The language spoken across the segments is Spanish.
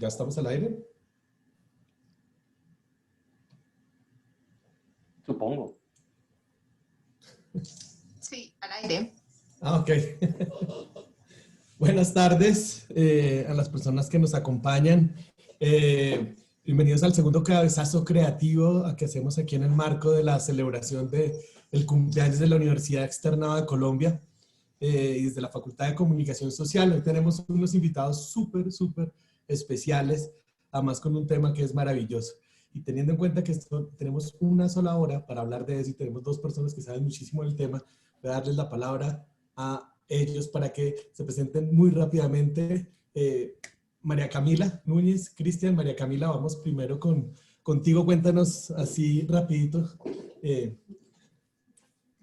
¿Ya estamos al aire? Supongo. Sí, al aire. Ok. Buenas tardes a las personas que nos acompañan. Bienvenidos al segundo cabezazo creativo que hacemos aquí en el marco de la celebración del cumpleaños de la Universidad Externada de Colombia y desde la Facultad de Comunicación Social. Hoy tenemos unos invitados súper especiales, además con un tema que es maravilloso. Y teniendo en cuenta que tenemos una sola hora para hablar de eso y tenemos dos personas que saben muchísimo del tema, voy a darles la palabra a ellos para que se presenten muy rápidamente. María Camila Núñez, Cristian, María Camila, vamos primero contigo. Cuéntanos así rapidito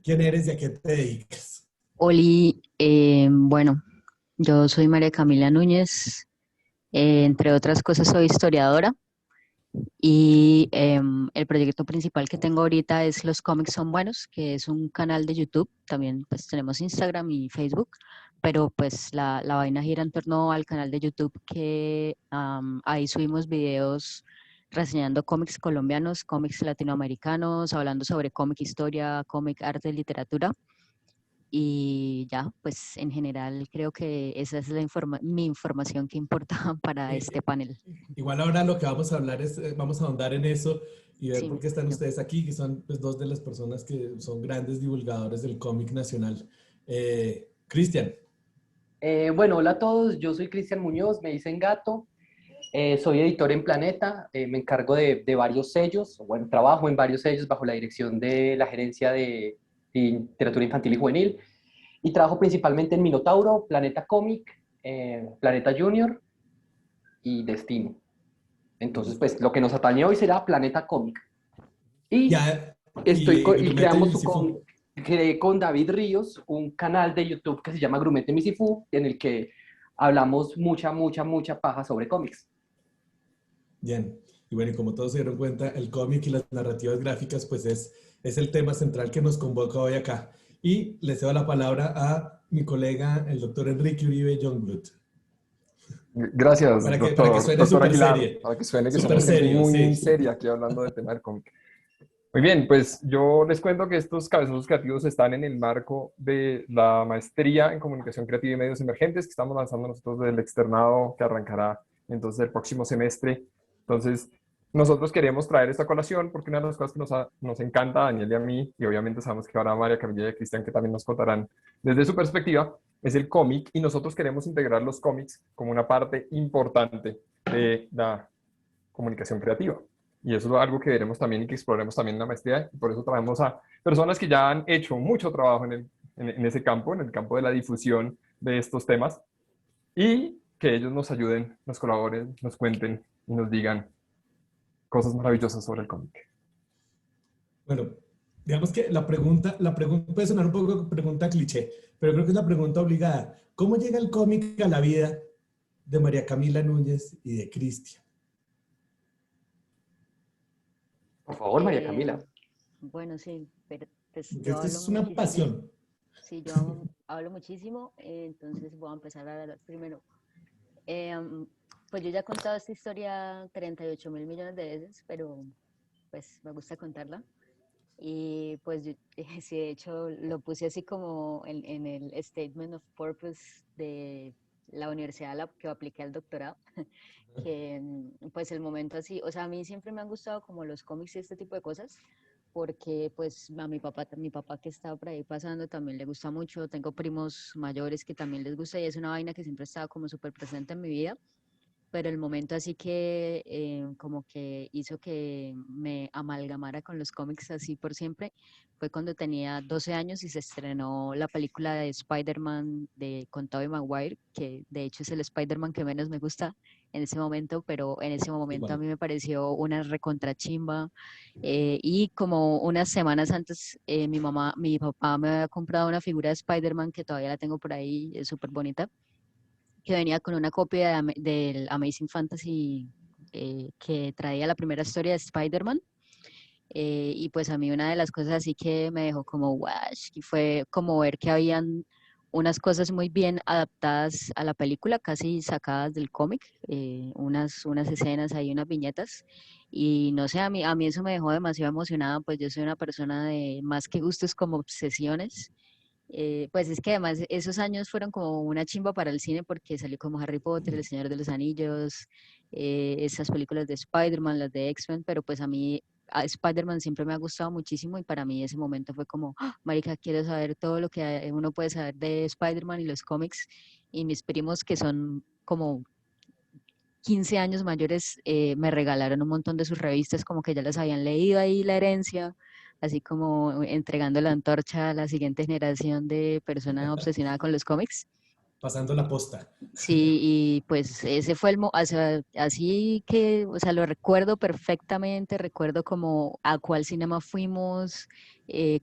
quién eres y a qué te dedicas. Oli, bueno, yo soy María Camila Núñez, entre otras cosas soy historiadora y el proyecto principal que tengo ahorita es Los Cómics Son Buenos, que es un canal de YouTube, también pues tenemos Instagram y Facebook, pero pues la vaina gira en torno al canal de YouTube que ahí subimos videos reseñando cómics colombianos, cómics latinoamericanos, hablando sobre cómic historia, cómic arte, literatura. Y ya, pues en general creo que esa es mi información que importa para este panel. Igual ahora lo que vamos a hablar es, vamos a ahondar en eso y ver Sí, por qué están ustedes aquí, que son pues, dos de las personas que son grandes divulgadores del cómic nacional. Cristian. Bueno, hola a todos, yo soy Cristian Muñoz, me dicen Gato, soy editor en Planeta, me encargo de varios sellos, bueno, trabajo en varios sellos bajo la dirección de la Gerencia de Literatura Infantil y Juvenil, y trabajo principalmente en Minotauro, Planeta Cómic, Planeta Junior y Destino. Entonces, pues lo que nos atañe hoy será Planeta Cómic. Y, Ya, y Grumete y Misifú. creé con David Ríos un canal de YouTube que se llama Grumete Misifú, en el que hablamos mucha paja sobre cómics. Bien, y bueno, y como todos se dieron cuenta, el cómic y las narrativas gráficas, pues es el tema central que nos convoca hoy acá. Y le cedo la palabra a mi colega, el doctor Enrique Uribe Youngblood. Gracias, Para que suene doctor súper Aguilar, serie. para que suene que Súper somos gente serio, muy sí. seria aquí hablando del tema del cómic. Muy bien, pues yo les cuento que estos cabezazos creativos están en el marco de la maestría en comunicación creativa y medios emergentes que estamos lanzando nosotros del externado que arrancará entonces el próximo semestre. Entonces, nosotros queremos traer esta colación porque una de las cosas que nos encanta a Daniel y a mí, y obviamente sabemos que ahora María Camilla y a Cristian que también nos contarán desde su perspectiva, es el cómic, y nosotros queremos integrar los cómics como una parte importante de la comunicación creativa. Y eso es algo que veremos también y que exploraremos también en la maestría, y por eso traemos a personas que ya han hecho mucho trabajo en ese campo, en el campo de la difusión de estos temas, y que ellos nos ayuden, nos colaboren, nos cuenten y nos digan cosas maravillosas sobre el cómic. Bueno, digamos que la pregunta puede sonar un poco pregunta cliché, pero creo que es la pregunta obligada. ¿Cómo llega el cómic a la vida de María Camila Núñez y de Cristian? Por favor, María Camila. Bueno, sí, pero pues Porque yo es que hablo es una muchísimo. pasión. Sí, yo hablo muchísimo, entonces voy a empezar a hablar primero. Pues yo ya he contado esta historia 38.000 millones de veces, pero pues me gusta contarla. Y pues yo, sí, de hecho lo puse así como en el Statement of Purpose de la universidad a la que apliqué al doctorado, que pues el momento así, o sea, a mí siempre me han gustado como los cómics y este tipo de cosas, porque pues a mi papá que estaba por ahí pasando también le gusta mucho, tengo primos mayores que también les gusta y es una vaina que siempre ha estado como súper presente en mi vida, pero el momento así que como que hizo que me amalgamara con los cómics así por siempre fue cuando tenía 12 años y se estrenó la película de Spider-Man con Tobey Maguire, que de hecho es el Spider-Man que menos me gusta en ese momento, pero en ese momento a mí me pareció una recontrachimba. Y como unas semanas antes mi papá me había comprado una figura de Spider-Man que todavía la tengo por ahí, es súper bonita, que venía con una copia del Amazing Fantasy que traía la primera historia de Spider-Man. Y pues a mí una de las cosas así que me dejó como wash, y fue como ver que habían unas cosas muy bien adaptadas a la película, casi sacadas del cómic, unas escenas, hay unas viñetas, y no sé, a mí eso me dejó demasiado emocionada, pues yo soy una persona de más que gustos como obsesiones. Pues es que además esos años fueron como una chimba para el cine porque salió como Harry Potter, El Señor de los Anillos, esas películas de Spider-Man, las de X-Men, pero pues a mí a Spider-Man siempre me ha gustado muchísimo y para mí ese momento fue como, "Ah, marica, quiero saber todo lo que uno puede saber de Spider-Man y los cómics", y mis primos que son como 15 años mayores me regalaron un montón de sus revistas, como que ya las habían leído ahí la herencia, así como entregando la antorcha a la siguiente generación de persona obsesionada con los cómics. Pasando la posta. Sí, y pues ese fue o sea, así que, o sea, lo recuerdo perfectamente, recuerdo como a cuál cinema fuimos,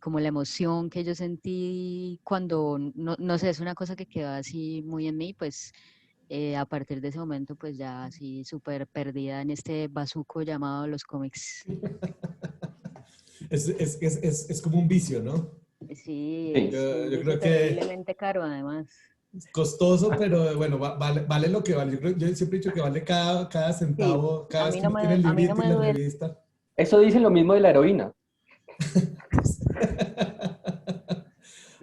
como la emoción que yo sentí cuando, no sé, es una cosa que quedó así muy en mí, pues a partir de ese momento, pues ya así súper perdida en este bazuco llamado los cómics. Es como un vicio, ¿no? Sí, Sí. es un Yo vicio creo que terriblemente caro además. es costoso, pero bueno, vale lo que vale. Yo siempre he dicho que vale cada Sí, centavo, cada a vez mí que no uno tiene el a mí no librito y me la duele. revista. Eso dicen lo mismo de la heroína.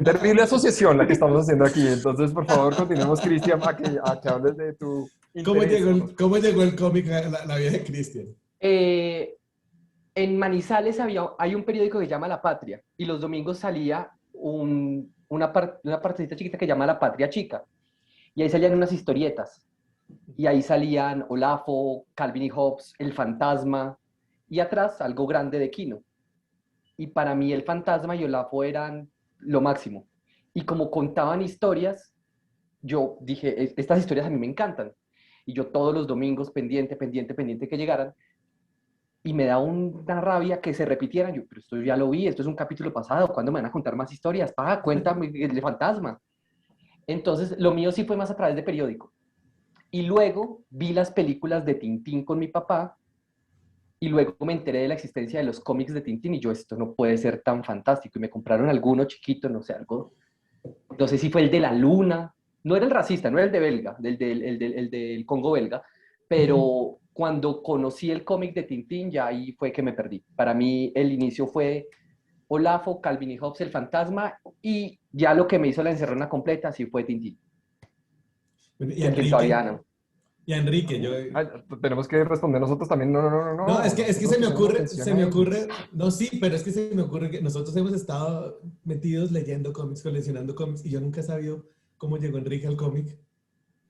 Terrible asociación la que estamos haciendo aquí. Entonces, por favor, continuemos, Cristian, a que hables de tu interés. Cómo llegó el cómic a la vida de Cristian? Eh, en Manizales hay un periódico que se llama La Patria y los domingos salía una partecita chiquita que se llama La Patria Chica y ahí salían unas historietas y ahí salían Olafo, Calvin y Hobbes, El Fantasma y atrás algo grande de Kino. Y para mí El Fantasma y Olafo eran lo máximo. Y como contaban historias, yo dije, estas historias a mí me encantan. Y yo todos los domingos pendiente que llegaran y me da una rabia que se repitieran. Yo, pero esto ya lo vi, esto es un capítulo pasado, ¿cuándo me van a contar más historias? Cuéntame el fantasma. Entonces, lo mío sí fue más a través de periódico. Y luego vi las películas de Tintín con mi papá y luego me enteré de la existencia de los cómics de Tintín y yo, esto no puede ser tan fantástico. Y me compraron alguno chiquito, no sé, algo, no sé si fue el de la luna, no era el racista, no era el de belga, el del Congo belga, pero cuando conocí el cómic de Tintín, ya ahí fue que me perdí. Para mí el inicio fue Olafo, Calvin y Hobbes, el fantasma, y ya lo que me hizo la encerrona completa sí fue Tintín. Y Que todavía Enrique, no. y Enrique, yo... Ay, tenemos que responder nosotros también. No, no, no, no, No, no. es que Nosotros se me ponemos ocurre, atención a ellos. no, sí, pero es que se me ocurre que nosotros hemos estado metidos leyendo cómics, coleccionando cómics, y yo nunca he sabido cómo llegó Enrique al cómic.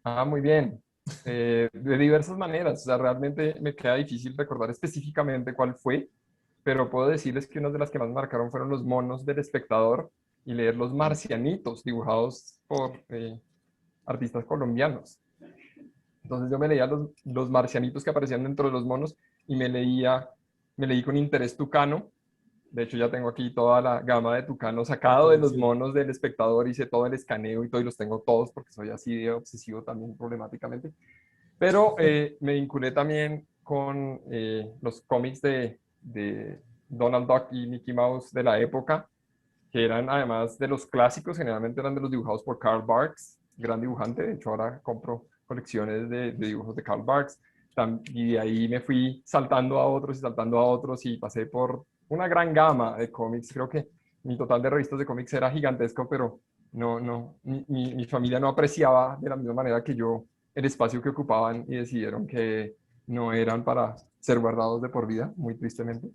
Ah, muy bien. De diversas maneras. O sea, realmente me queda difícil recordar específicamente cuál fue, pero puedo decirles que una de las que más marcaron fueron los monos del espectador y leer los marcianitos dibujados por artistas colombianos. Entonces yo me leía los marcianitos que aparecían dentro de los monos y me leí con interés Tucano. De hecho, ya tengo aquí toda la gama de Tucano sacado de los monos del espectador, hice todo el escaneo y todo, y los tengo todos porque soy así de obsesivo también problemáticamente. Pero me vinculé también con los cómics de Donald Duck y Mickey Mouse de la época, que eran además de los clásicos, generalmente eran de los dibujados por Karl Barks, gran dibujante. De hecho, ahora compro colecciones de dibujos de Karl Barks. Y de ahí me fui saltando a otros y saltando a otros y pasé por una gran gama de cómics. Creo que mi total de revistas de cómics era gigantesco, pero mi familia no apreciaba de la misma manera que yo el espacio que ocupaban y decidieron que no eran para ser guardados de por vida, muy tristemente.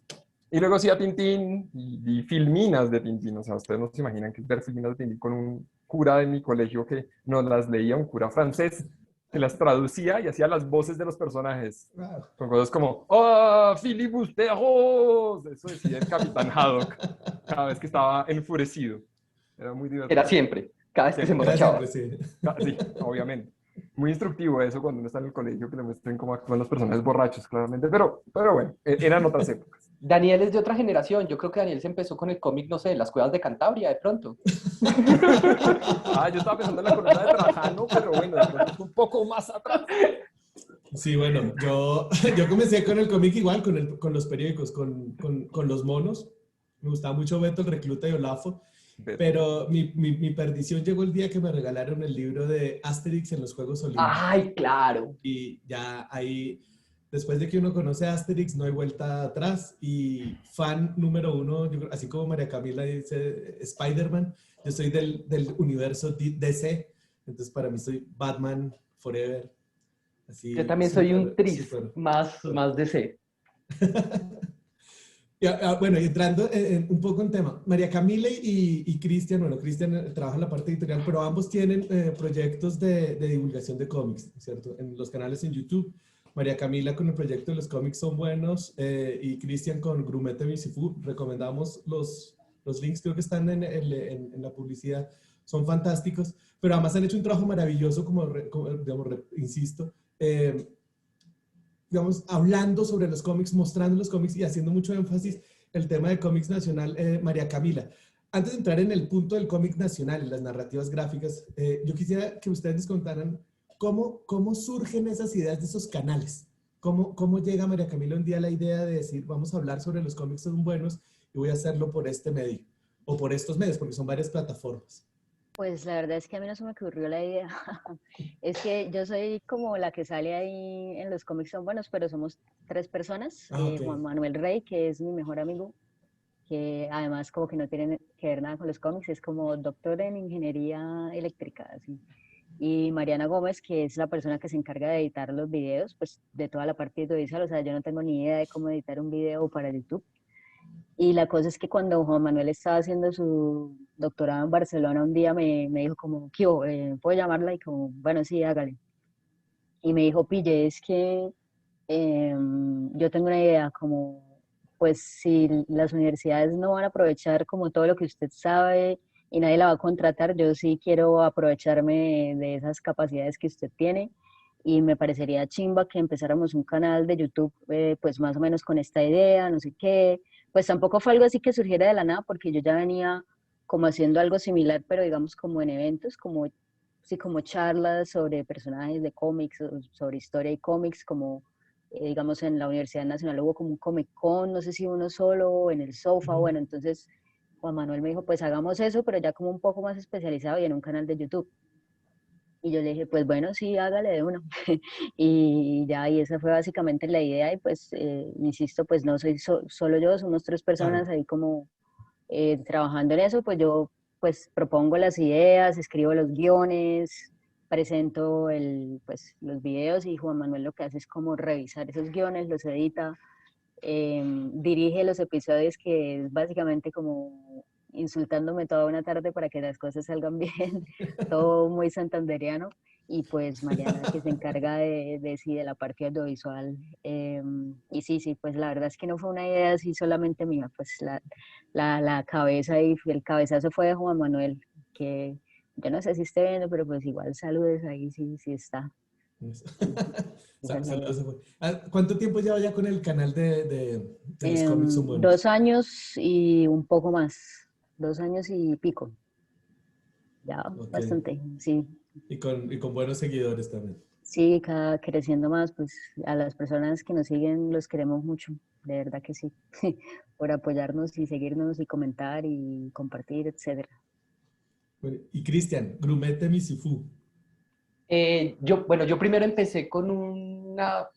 Y luego sí a Tintín y filminas de Tintín. O sea, ustedes no se imaginan que ver filminas de Tintín con un cura de mi colegio que nos las leía, un cura francés, que las traducía y hacía las voces de los personajes. Wow. Con cosas como, ¡oh, filibusteros! Eso decía el Capitán Haddock cada vez que estaba enfurecido. Era muy Era divertido. siempre, cada vez que se Siempre. Era emborrachaba. siempre, sí. Sí, obviamente. Muy instructivo eso cuando uno está en el colegio, que le muestren cómo actúan los personajes borrachos, claramente. Pero bueno, eran otras épocas. Daniel es de otra generación. Yo creo que Daniel se empezó con el cómic, no sé, Las Cuevas de Cantabria, de pronto. Yo estaba pensando en la columna de Trajano, pero bueno, de pronto un poco más atrás. Sí, bueno, yo comencé con el cómic igual, con los periódicos, con los monos. Me gustaba mucho Beto el Recluta y Olafo. pero mi perdición llegó el día que me regalaron el libro de Asterix en los Juegos Olímpicos. ¡Ay, claro! Y ya ahí, después de que uno conoce a Asterix, no hay vuelta atrás. Y fan número uno, yo así como María Camila dice Spider-Man, yo soy del universo DC. Entonces para mí soy Batman Forever. Así, Yo también soy un tris, súper. más DC. Bueno, y entrando un poco en tema, María Camila y Cristian, bueno, Cristian trabaja en la parte editorial, pero ambos tienen proyectos de divulgación de cómics, ¿cierto? En los canales en YouTube. María Camila con el proyecto de los cómics son buenos y Cristian con Grumete Misifú. Recomendamos los links, creo que están en la publicidad, son fantásticos, pero además han hecho un trabajo maravilloso, digamos, insisto, digamos, hablando sobre los cómics, mostrando los cómics y haciendo mucho énfasis el tema de cómics nacional, María Camila. Antes de entrar en el punto del cómic nacional y las narrativas gráficas, yo quisiera que ustedes nos contaran cómo surgen esas ideas de esos canales. ¿Cómo llega María Camila un día la idea de decir, vamos a hablar sobre los cómics son buenos y voy a hacerlo por este medio o por estos medios, porque son varias plataformas? Pues la verdad es que a mí no se me ocurrió la idea. Es que yo soy como la que sale ahí en los cómics son buenos, pero somos 3 personas. Ok. Juan Manuel Rey, que es mi mejor amigo, que además como que no tiene que ver nada con los cómics, es como doctor en ingeniería eléctrica, así. Y Mariana Gómez, que es la persona que se encarga de editar los videos, pues de toda la parte audiovisual. O sea, yo no tengo ni idea de cómo editar un video para YouTube. Y la cosa es que cuando Juan Manuel estaba haciendo su doctorado en Barcelona, un día me dijo como, ¿qué hubo? ¿Puedo llamarla? Y como, bueno, sí, hágale. Y me dijo, pille, es que yo tengo una idea, como, pues si las universidades no van a aprovechar como todo lo que usted sabe y nadie la va a contratar, yo sí quiero aprovecharme de esas capacidades que usted tiene. Y me parecería chimba que empezáramos un canal de YouTube, pues más o menos con esta idea, no sé qué. Pues tampoco fue algo así que surgiera de la nada, porque yo ya venía como haciendo algo similar, pero digamos como en eventos, como, sí, como charlas sobre personajes de cómics, sobre historia y cómics, como digamos en la Universidad Nacional hubo como un Comic Con, no sé si uno solo, o en el Sofa, bueno, entonces Juan Manuel me dijo, pues hagamos eso, pero ya como un poco más especializado y en un canal de YouTube. Y yo le dije, pues bueno, sí, hágale de uno. Y ya, y esa fue básicamente la idea. Y pues, insisto, pues no soy solo yo, somos 3 personas Claro. ahí como trabajando en eso. Pues yo pues propongo las ideas, escribo los guiones, presento pues, los videos y Juan Manuel lo que hace es como revisar esos guiones, los edita, dirige los episodios, que es básicamente como insultándome toda una tarde para que las cosas salgan bien, todo muy santandereano. Y pues Mariana, que se encarga sí, de la parte audiovisual. Y sí, sí, pues la verdad es que no fue una idea así solamente mía, pues la cabeza y el cabezazo fue de Juan Manuel, que yo no sé si esté viendo, pero pues igual saludes ahí, sí, sí está. Eso. Sí, sí, esa es la idea. Saludos. ¿Cuánto tiempo lleva ya con el canal de los cómics son buenos? 2 años y un poco más, 2 años y pico, ya Ok. bastante, sí. Y con buenos seguidores también. Sí, cada creciendo más, pues a las personas que nos siguen los queremos mucho, de verdad que sí, por apoyarnos y seguirnos y comentar y compartir, etcétera. Bueno, y Cristian, Grumete Misifú. Bueno, yo primero empecé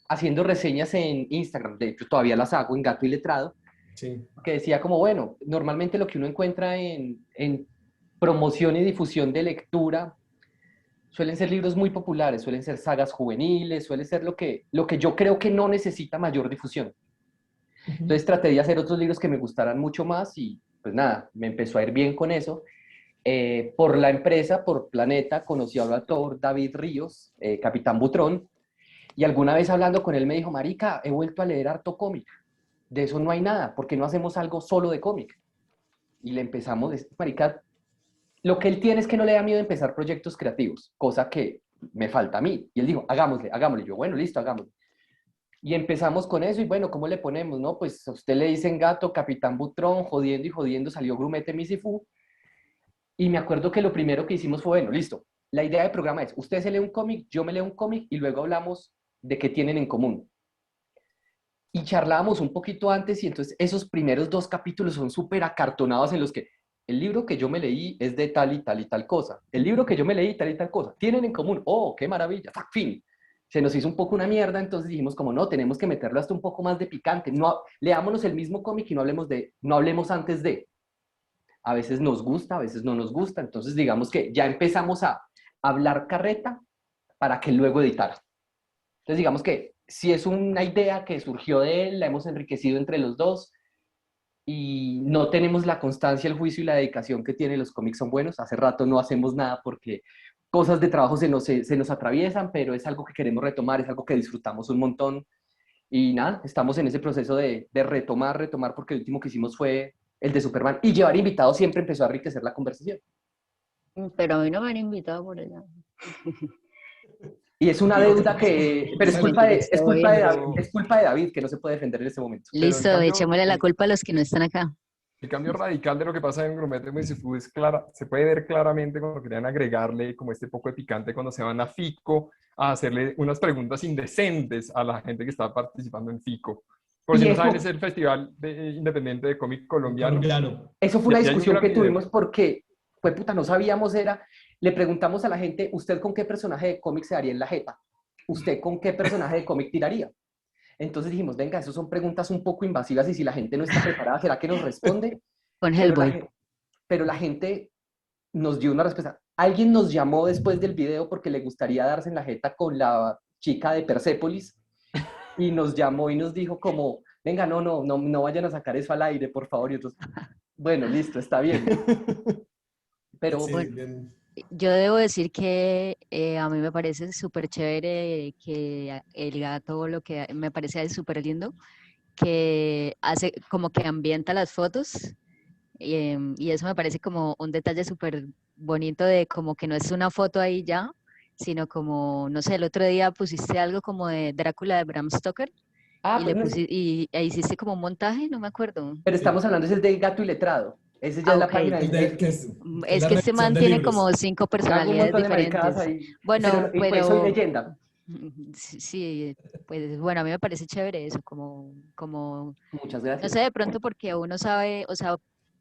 haciendo reseñas en Instagram, de hecho todavía las hago en Gato y Letrado, Sí. que decía como, bueno, normalmente lo que uno encuentra en promoción y difusión de lectura suelen ser libros muy populares, suelen ser sagas juveniles, suele ser lo que yo creo que no necesita mayor difusión. Entonces traté de hacer otros libros que me gustaran mucho más y pues nada, me empezó a ir bien con eso. Por la empresa, por Planeta, conocí al autor David Ríos, Capitán Butrón, y alguna vez hablando con él me dijo, marica, he vuelto a leer harto cómic, de eso no hay nada, ¿por qué no hacemos algo solo de cómic? Y le empezamos, marica, lo que él tiene es que no le da miedo empezar proyectos creativos, cosa que me falta a mí. Y él dijo, hagámosle, hagámosle. Y yo, bueno, listo, hagámosle. Y empezamos con eso y bueno, ¿cómo le ponemos? No, pues a usted le dicen Gato, Capitán Butrón, jodiendo y jodiendo, salió Grumete Misifú. Y me acuerdo que lo primero que hicimos fue, bueno, listo, la idea del programa es, usted se lee un cómic, yo me leo un cómic y luego hablamos de qué tienen en común. Y charlábamos un poquito antes y entonces esos primeros 2 capítulos son súper acartonados en los que el libro que yo me leí es de tal y tal y tal cosa. El libro que yo me leí tal y tal cosa. Tienen en común. ¡Oh, qué maravilla! Fin. Se nos hizo un poco una mierda, entonces dijimos como no, tenemos que meterlo hasta un poco más de picante. No, leámonos el mismo cómic y no hablemos antes de. A veces nos gusta, a veces no nos gusta. Entonces digamos que ya empezamos a hablar carreta para que luego editara. Entonces digamos que si es una idea que surgió de él, la hemos enriquecido entre los dos y no tenemos la constancia, el juicio y la dedicación que tienen los cómics son buenos. Hace rato no hacemos nada porque cosas de trabajo se nos atraviesan, pero es algo que queremos retomar, es algo que disfrutamos un montón. Y nada, estamos en ese proceso de retomar, porque el último que hicimos fue el de Superman. Y llevar invitados siempre empezó a enriquecer la conversación. Pero a mí no me han invitado por allá. Y es una deuda que... Pero es culpa Bueno, de David, que no se puede defender en este momento. Pero en listo, cambio, echémosle la culpa a los que no están acá. el cambio radical de lo que pasa en Gourmet de Food es clara, se puede ver claramente cuando querían agregarle como este poco de picante cuando se van a FICO a hacerle unas preguntas indecentes a la gente que estaba participando en FICO. Por si no saben, es el Festival Independiente de Cómic Colombiano. Eso fue una Y hay un discusión gran que video. tuvimos porque, pues puta, no sabíamos, le preguntamos a la gente, ¿usted con qué personaje de cómic se daría en la jeta? ¿Usted con qué personaje de cómic tiraría? Entonces dijimos, venga, esas son preguntas un poco invasivas y si la gente no está preparada, ¿será que nos responde? Con Pero Hellboy. pero la gente nos dio una respuesta. Alguien nos llamó después del video porque le gustaría darse en la jeta con la chica de Persépolis y nos llamó y nos dijo como, venga, no vayan a sacar eso al aire, por favor. Y entonces, bueno, listo, está bien. Pero Sí, bueno, bien. Yo debo decir que a mí me parece súper chévere que el gato, lo que me parece súper lindo, que hace como que ambienta las fotos y eso me parece como un detalle súper bonito de como que no es una foto ahí ya, sino como, no sé, el otro día pusiste algo como de Drácula de Bram Stoker y, pero, e hiciste como un montaje, no me acuerdo. pero Sí. estamos hablando es el de Gato y Letrado. Ese ya Ah, es la ok. página. Que es Es la que este redacción man de tiene libros. como 5 Hago un personalidades montón de maricadas diferentes. ahí. Bueno, Y pues soy pero leyenda. sí, sí, pues bueno, a mí me parece chévere eso, Muchas no gracias. sé, de pronto porque uno sabe, o sea,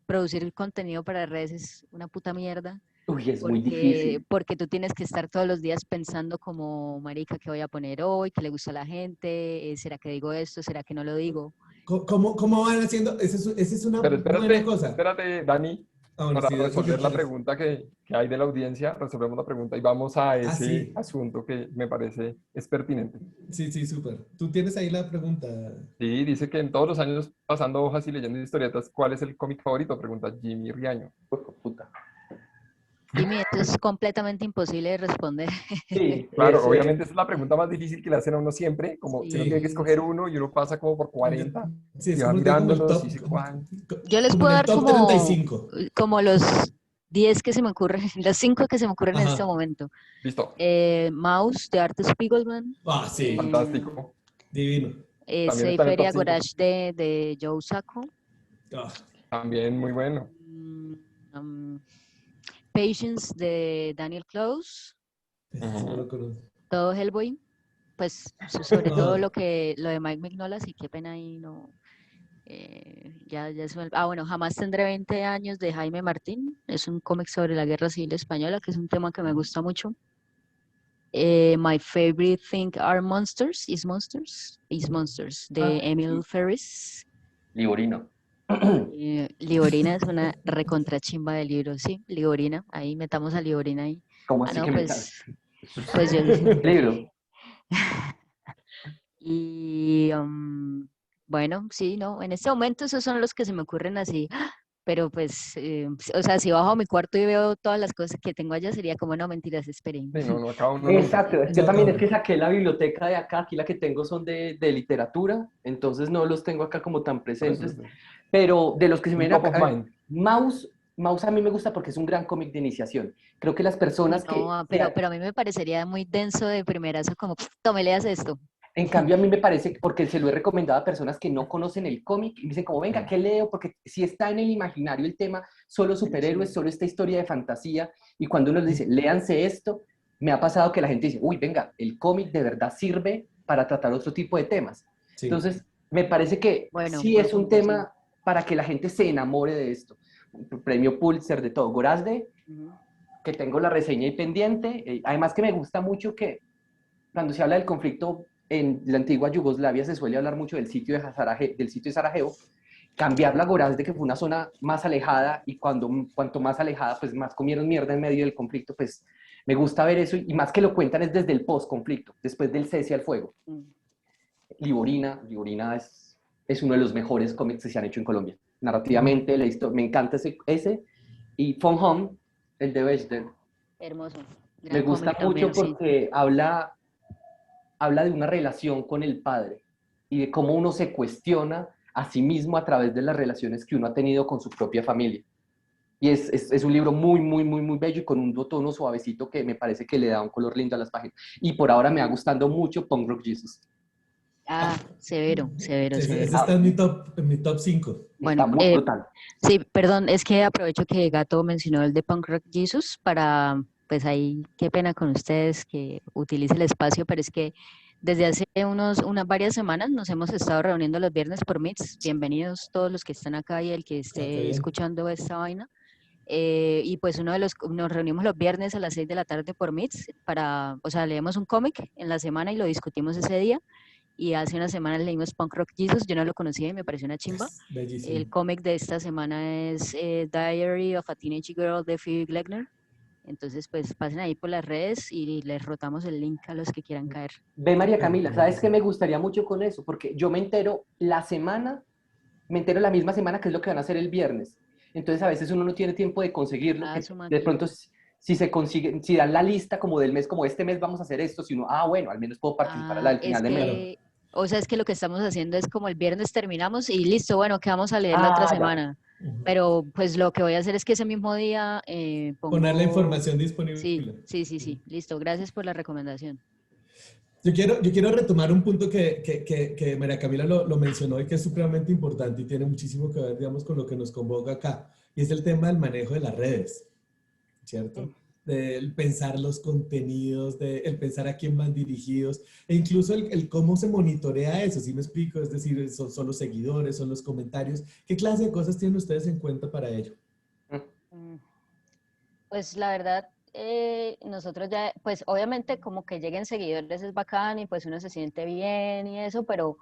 producir contenido para redes es una puta mierda, Uy, es muy difícil. porque tú tienes que estar todos los días pensando como, marica, ¿qué voy a poner hoy? ¿Qué le gusta a la gente? ¿Será que digo esto? ¿Será que no lo digo? ¿Cómo van haciendo? Esa es una Pero buena cosa. espérate, Dani, Ah, bueno, para sí, haz lo que resolver la quieras. pregunta que hay de la audiencia, resolvemos la pregunta y vamos a Ah, ese sí. asunto que me parece es pertinente. Sí, sí, súper. Tú tienes ahí la pregunta. Sí, dice que en todos los años pasando hojas y leyendo historietas, ¿cuál es el cómic favorito? Pregunta Jimmy Riaño. Puta. Jimmy, esto es completamente imposible de responder. Sí, Claro, obviamente esa es la pregunta más difícil que le hacen a uno siempre, como si uno tiene que Sí. escoger uno y uno pasa como por 40 Sí, y es va como, como el mirándolos y top, dice, ¿cuál? Yo les como en puedo el dar top 35. como los 10 que se me ocurren, los 5 que se me ocurren en este Ajá. momento. Listo, Mouse de Art Spiegelman, Ah, sí, fantástico. divino. También está en el top Seiferia 5. Gorage de Joe Sacco, Ah, También muy bueno. mm, um, Patience de Daniel Close, ese sí no lo conozco. todo Hellboy, pues sobre todo Ah, lo de Mike Mignola, sí, qué pena ahí no. Bueno, Jamás tendré 20 años de Jaime Martín, es un cómic sobre la Guerra Civil Española, que es un tema que me gusta mucho. My Favorite Thing Are Monsters, is Monsters, de Emil Ferris. Liborino. Liborina es una recontrachimba de libro, sí, Liborina, ahí metamos a Liborina ahí. ¿Cómo Ah, así no, que me pues yo. libro? Y bueno, sí, no, en este momento esos son los que se me ocurren así, pero pues, o sea, si bajo a mi cuarto y veo todas las cosas que tengo allá, sería como, no, mentiras, esperen. Sí, no, no acaba uno nunca. Exacto, yo no también es acabo. que saqué la biblioteca de acá, aquí la que tengo son de literatura, entonces no los tengo acá como tan Por eso presentes, pero de los que se me un vienen top of acá, mind. Mouse a mí me gusta porque es un gran cómic de iniciación. Creo que las personas No, pero a mí me parecería muy denso de primerazo, como, tome, leas esto. en cambio a mí me parece, porque se lo he recomendado a personas que no conocen el cómic y me dicen como, venga, ¿qué leo? Porque si está en el imaginario el tema, solo superhéroes, solo esta historia de fantasía, y cuando uno les dice, léanse esto, me ha pasado que la gente dice, uy, venga, el cómic de verdad sirve para tratar otro tipo de temas. Sí. Entonces, me parece que Bueno, sí buen es un punto, sí. tema para que la gente se enamore de esto. premio Pulitzer, de todo. Gorazde, Ujú. que tengo la reseña ahí pendiente. Además que me gusta mucho que cuando se habla del conflicto en la antigua Yugoslavia se suele hablar mucho del sitio de Sarajevo. Cambiarlo a Gorazde, que fue una zona más alejada, y cuanto más alejada, pues más comieron mierda en medio del conflicto, pues me gusta ver eso, y más que lo cuentan es desde el post-conflicto, después del cese al fuego. Mm. Liborina es uno de los mejores cómics que se han hecho en Colombia. Mm. Narrativamente, me encanta ese. Y Phone Home, el de Bechdel, Hermoso. me Gran gusta cómic mucho también, sí. porque habla de una relación con el padre y de cómo uno se cuestiona a sí mismo a través de las relaciones que uno ha tenido con su propia familia. Y es un libro muy, muy, muy, muy bello y con un tono suavecito que me parece que le da un color lindo a las páginas. Y por ahora me ha gustando mucho Punk Rock Jesus. Ah, severo, severo, severo. Ese está en mi top 5. Está Bueno, muy brutal. sí, perdón, es que aprovecho que Gato mencionó el de Punk Rock Jesus para, pues ahí, qué pena con ustedes que utilice el espacio, pero es que desde hace unas varias semanas nos hemos estado reuniendo los viernes por Meets. Bienvenidos todos los que están acá y el que Ah, qué esté bien. escuchando esta vaina. Y pues nos reunimos los viernes a las 6 de la tarde por Meets para, o sea, leemos un cómic en la semana y lo discutimos ese día. Y hace unas semanas leímos Punk Rock Jesus, yo no lo conocía y me pareció una chimba. Es bellísimo. El cómic de esta semana es Diary of a Teenage Girl de Phoebe Gleckner. Entonces, pues pasen ahí por las redes y les rotamos el link a los que quieran caer. Ve María Camila, ¿sabes qué Buenísimo. me gustaría mucho con eso? Porque yo me entero la misma semana que es lo que van a hacer el viernes. Entonces a veces uno no tiene tiempo de conseguirlo, Ah, que su de máquina. pronto si se consigue, si dan la lista como del mes, como este mes vamos a hacer esto, si uno, bueno, al menos puedo participar a la Ah, del es final de mes. Claro. que, o sea, es que lo que estamos haciendo es como el viernes terminamos y listo, bueno, ¿qué vamos a leer la otra Ah, ya. semana? Ujú. Pero pues lo que voy a hacer es que ese mismo día Poner la pongo, información sí, disponible. sí, sí, sí, listo, gracias por la recomendación. Yo quiero retomar un punto que María Camila lo mencionó y que es supremamente importante y tiene muchísimo que ver, digamos, con lo que nos convoca acá. Y es el tema del manejo de las redes, Mm. ¿cierto? Del pensar los contenidos, el pensar a quién van dirigidos, e incluso el cómo se monitorea eso, ¿sí me explico? Es decir, son los seguidores, son los comentarios. ¿Qué clase de cosas tienen ustedes en cuenta para ello? Mm. Pues la verdad, nosotros ya, pues obviamente como que lleguen seguidores es bacán y pues uno se siente bien y eso, pero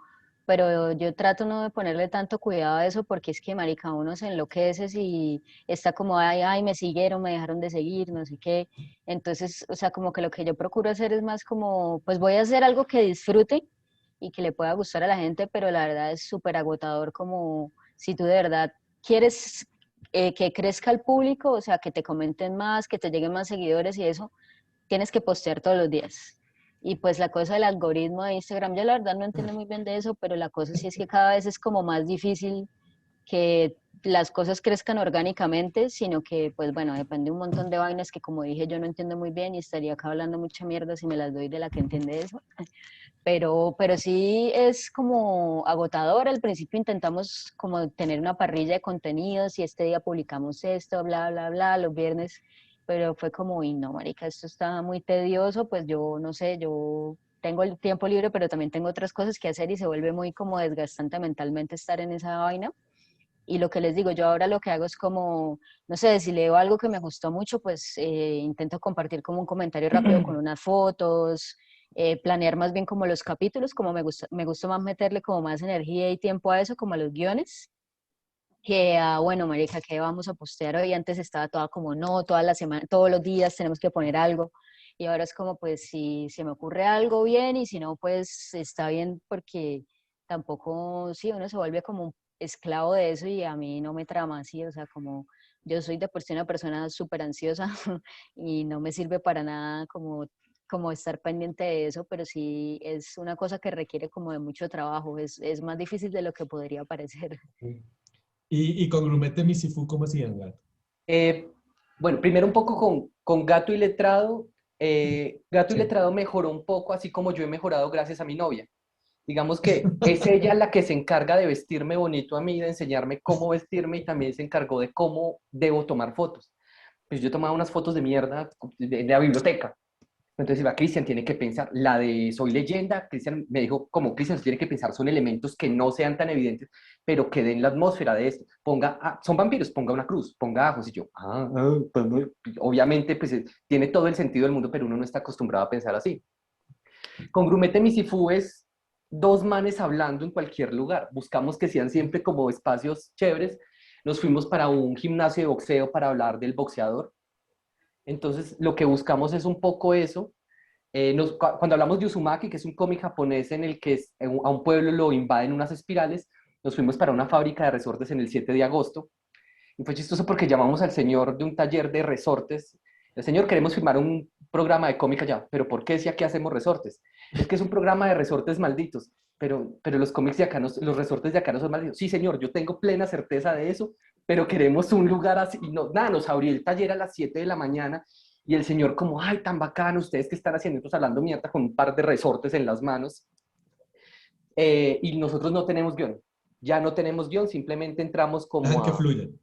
yo trato no de ponerle tanto cuidado a eso porque es que marica, uno se enloquece si está como, ay, me siguieron, me dejaron de seguir, no sé qué. Entonces, o sea, como que lo que yo procuro hacer es más como, pues voy a hacer algo que disfrute y que le pueda gustar a la gente, pero la verdad es súper agotador como si tú de verdad quieres que crezca el público, o sea, que te comenten más, que te lleguen más seguidores y eso, tienes que postear todos los días. Y pues la cosa del algoritmo de Instagram, yo la verdad no entiendo muy bien de eso, pero la cosa sí es que cada vez es como más difícil que las cosas crezcan orgánicamente, sino que, pues bueno, depende un montón de vainas que como dije yo no entiendo muy bien y estaría acá hablando mucha mierda si me las doy de la que entiende eso. Pero sí es como agotador. Al principio intentamos como tener una parrilla de contenidos y este día publicamos esto, bla, bla, bla, los viernes, pero fue como, y no, marica, esto está muy tedioso, pues yo no sé, yo tengo el tiempo libre, pero también tengo otras cosas que hacer y se vuelve muy como desgastante mentalmente estar en esa vaina. Y lo que les digo, yo ahora lo que hago es como, no sé, si leo algo que me gustó mucho, pues intento compartir como un comentario rápido con unas fotos, planear más bien como los capítulos, como me gusta más meterle como más energía y tiempo a eso, como a los guiones, que a, bueno, marica, ¿qué vamos a postear hoy? Antes estaba toda como, no, toda la semana, todos los días tenemos que poner algo. Y ahora es como, pues, si se me ocurre algo bien y si no, pues está bien porque tampoco, sí, uno se vuelve como un esclavo de eso y a mí no me trama así, o sea, como yo soy de por sí una persona súper ansiosa y no me sirve para nada como estar pendiente de eso, pero sí es una cosa que requiere como de mucho trabajo, es más difícil de lo que podría parecer. Y con Grumete Misifu, ¿cómo hacían, Gato? Eh, bueno, primero un poco con Gato y Letrado. Gato y Sí. Letrado mejoró un poco, así como yo he mejorado gracias a mi novia. Digamos que es ella la que se encarga de vestirme bonito a mí, de enseñarme cómo vestirme y también se encargó de cómo debo tomar fotos. Pues yo tomaba unas fotos de mierda de la biblioteca. Entonces iba, Cristian tiene que pensar, la de Soy Leyenda, Cristian me dijo, como Cristian tiene que pensar, son elementos que no sean tan evidentes, pero que den la atmósfera de esto. Ponga, son vampiros, ponga una cruz, ponga ajos, y yo, pues, obviamente, pues tiene todo el sentido del mundo, pero uno no está acostumbrado a pensar así. Con Grumete Misifú es dos manes hablando en cualquier lugar. Buscamos que sean siempre como espacios chéveres. Nos fuimos para un gimnasio de boxeo para hablar del boxeador. Entonces, lo que buscamos es un poco eso. Cuando hablamos de Uzumaki, que es un cómic japonés en el que a un pueblo lo invaden unas espirales, nos fuimos para una fábrica de resortes en el 7 de agosto. Y fue chistoso porque llamamos al señor de un taller de resortes. El señor, queremos firmar un programa de cómic allá, pero ¿por qué si aquí hacemos resortes? Es que es un programa de resortes malditos, pero los cómics de acá, los resortes de acá no son malditos. Sí, señor, yo tengo plena certeza de eso, pero queremos un lugar así. Y no, nada, nos abrió el taller a las 7 de la mañana y el señor como, ay, tan bacano, ustedes que están haciendo, pues hablando mierda con un par de resortes en las manos. Y nosotros no tenemos guión. Ya no tenemos guión, simplemente entramos como Dejan que fluyan.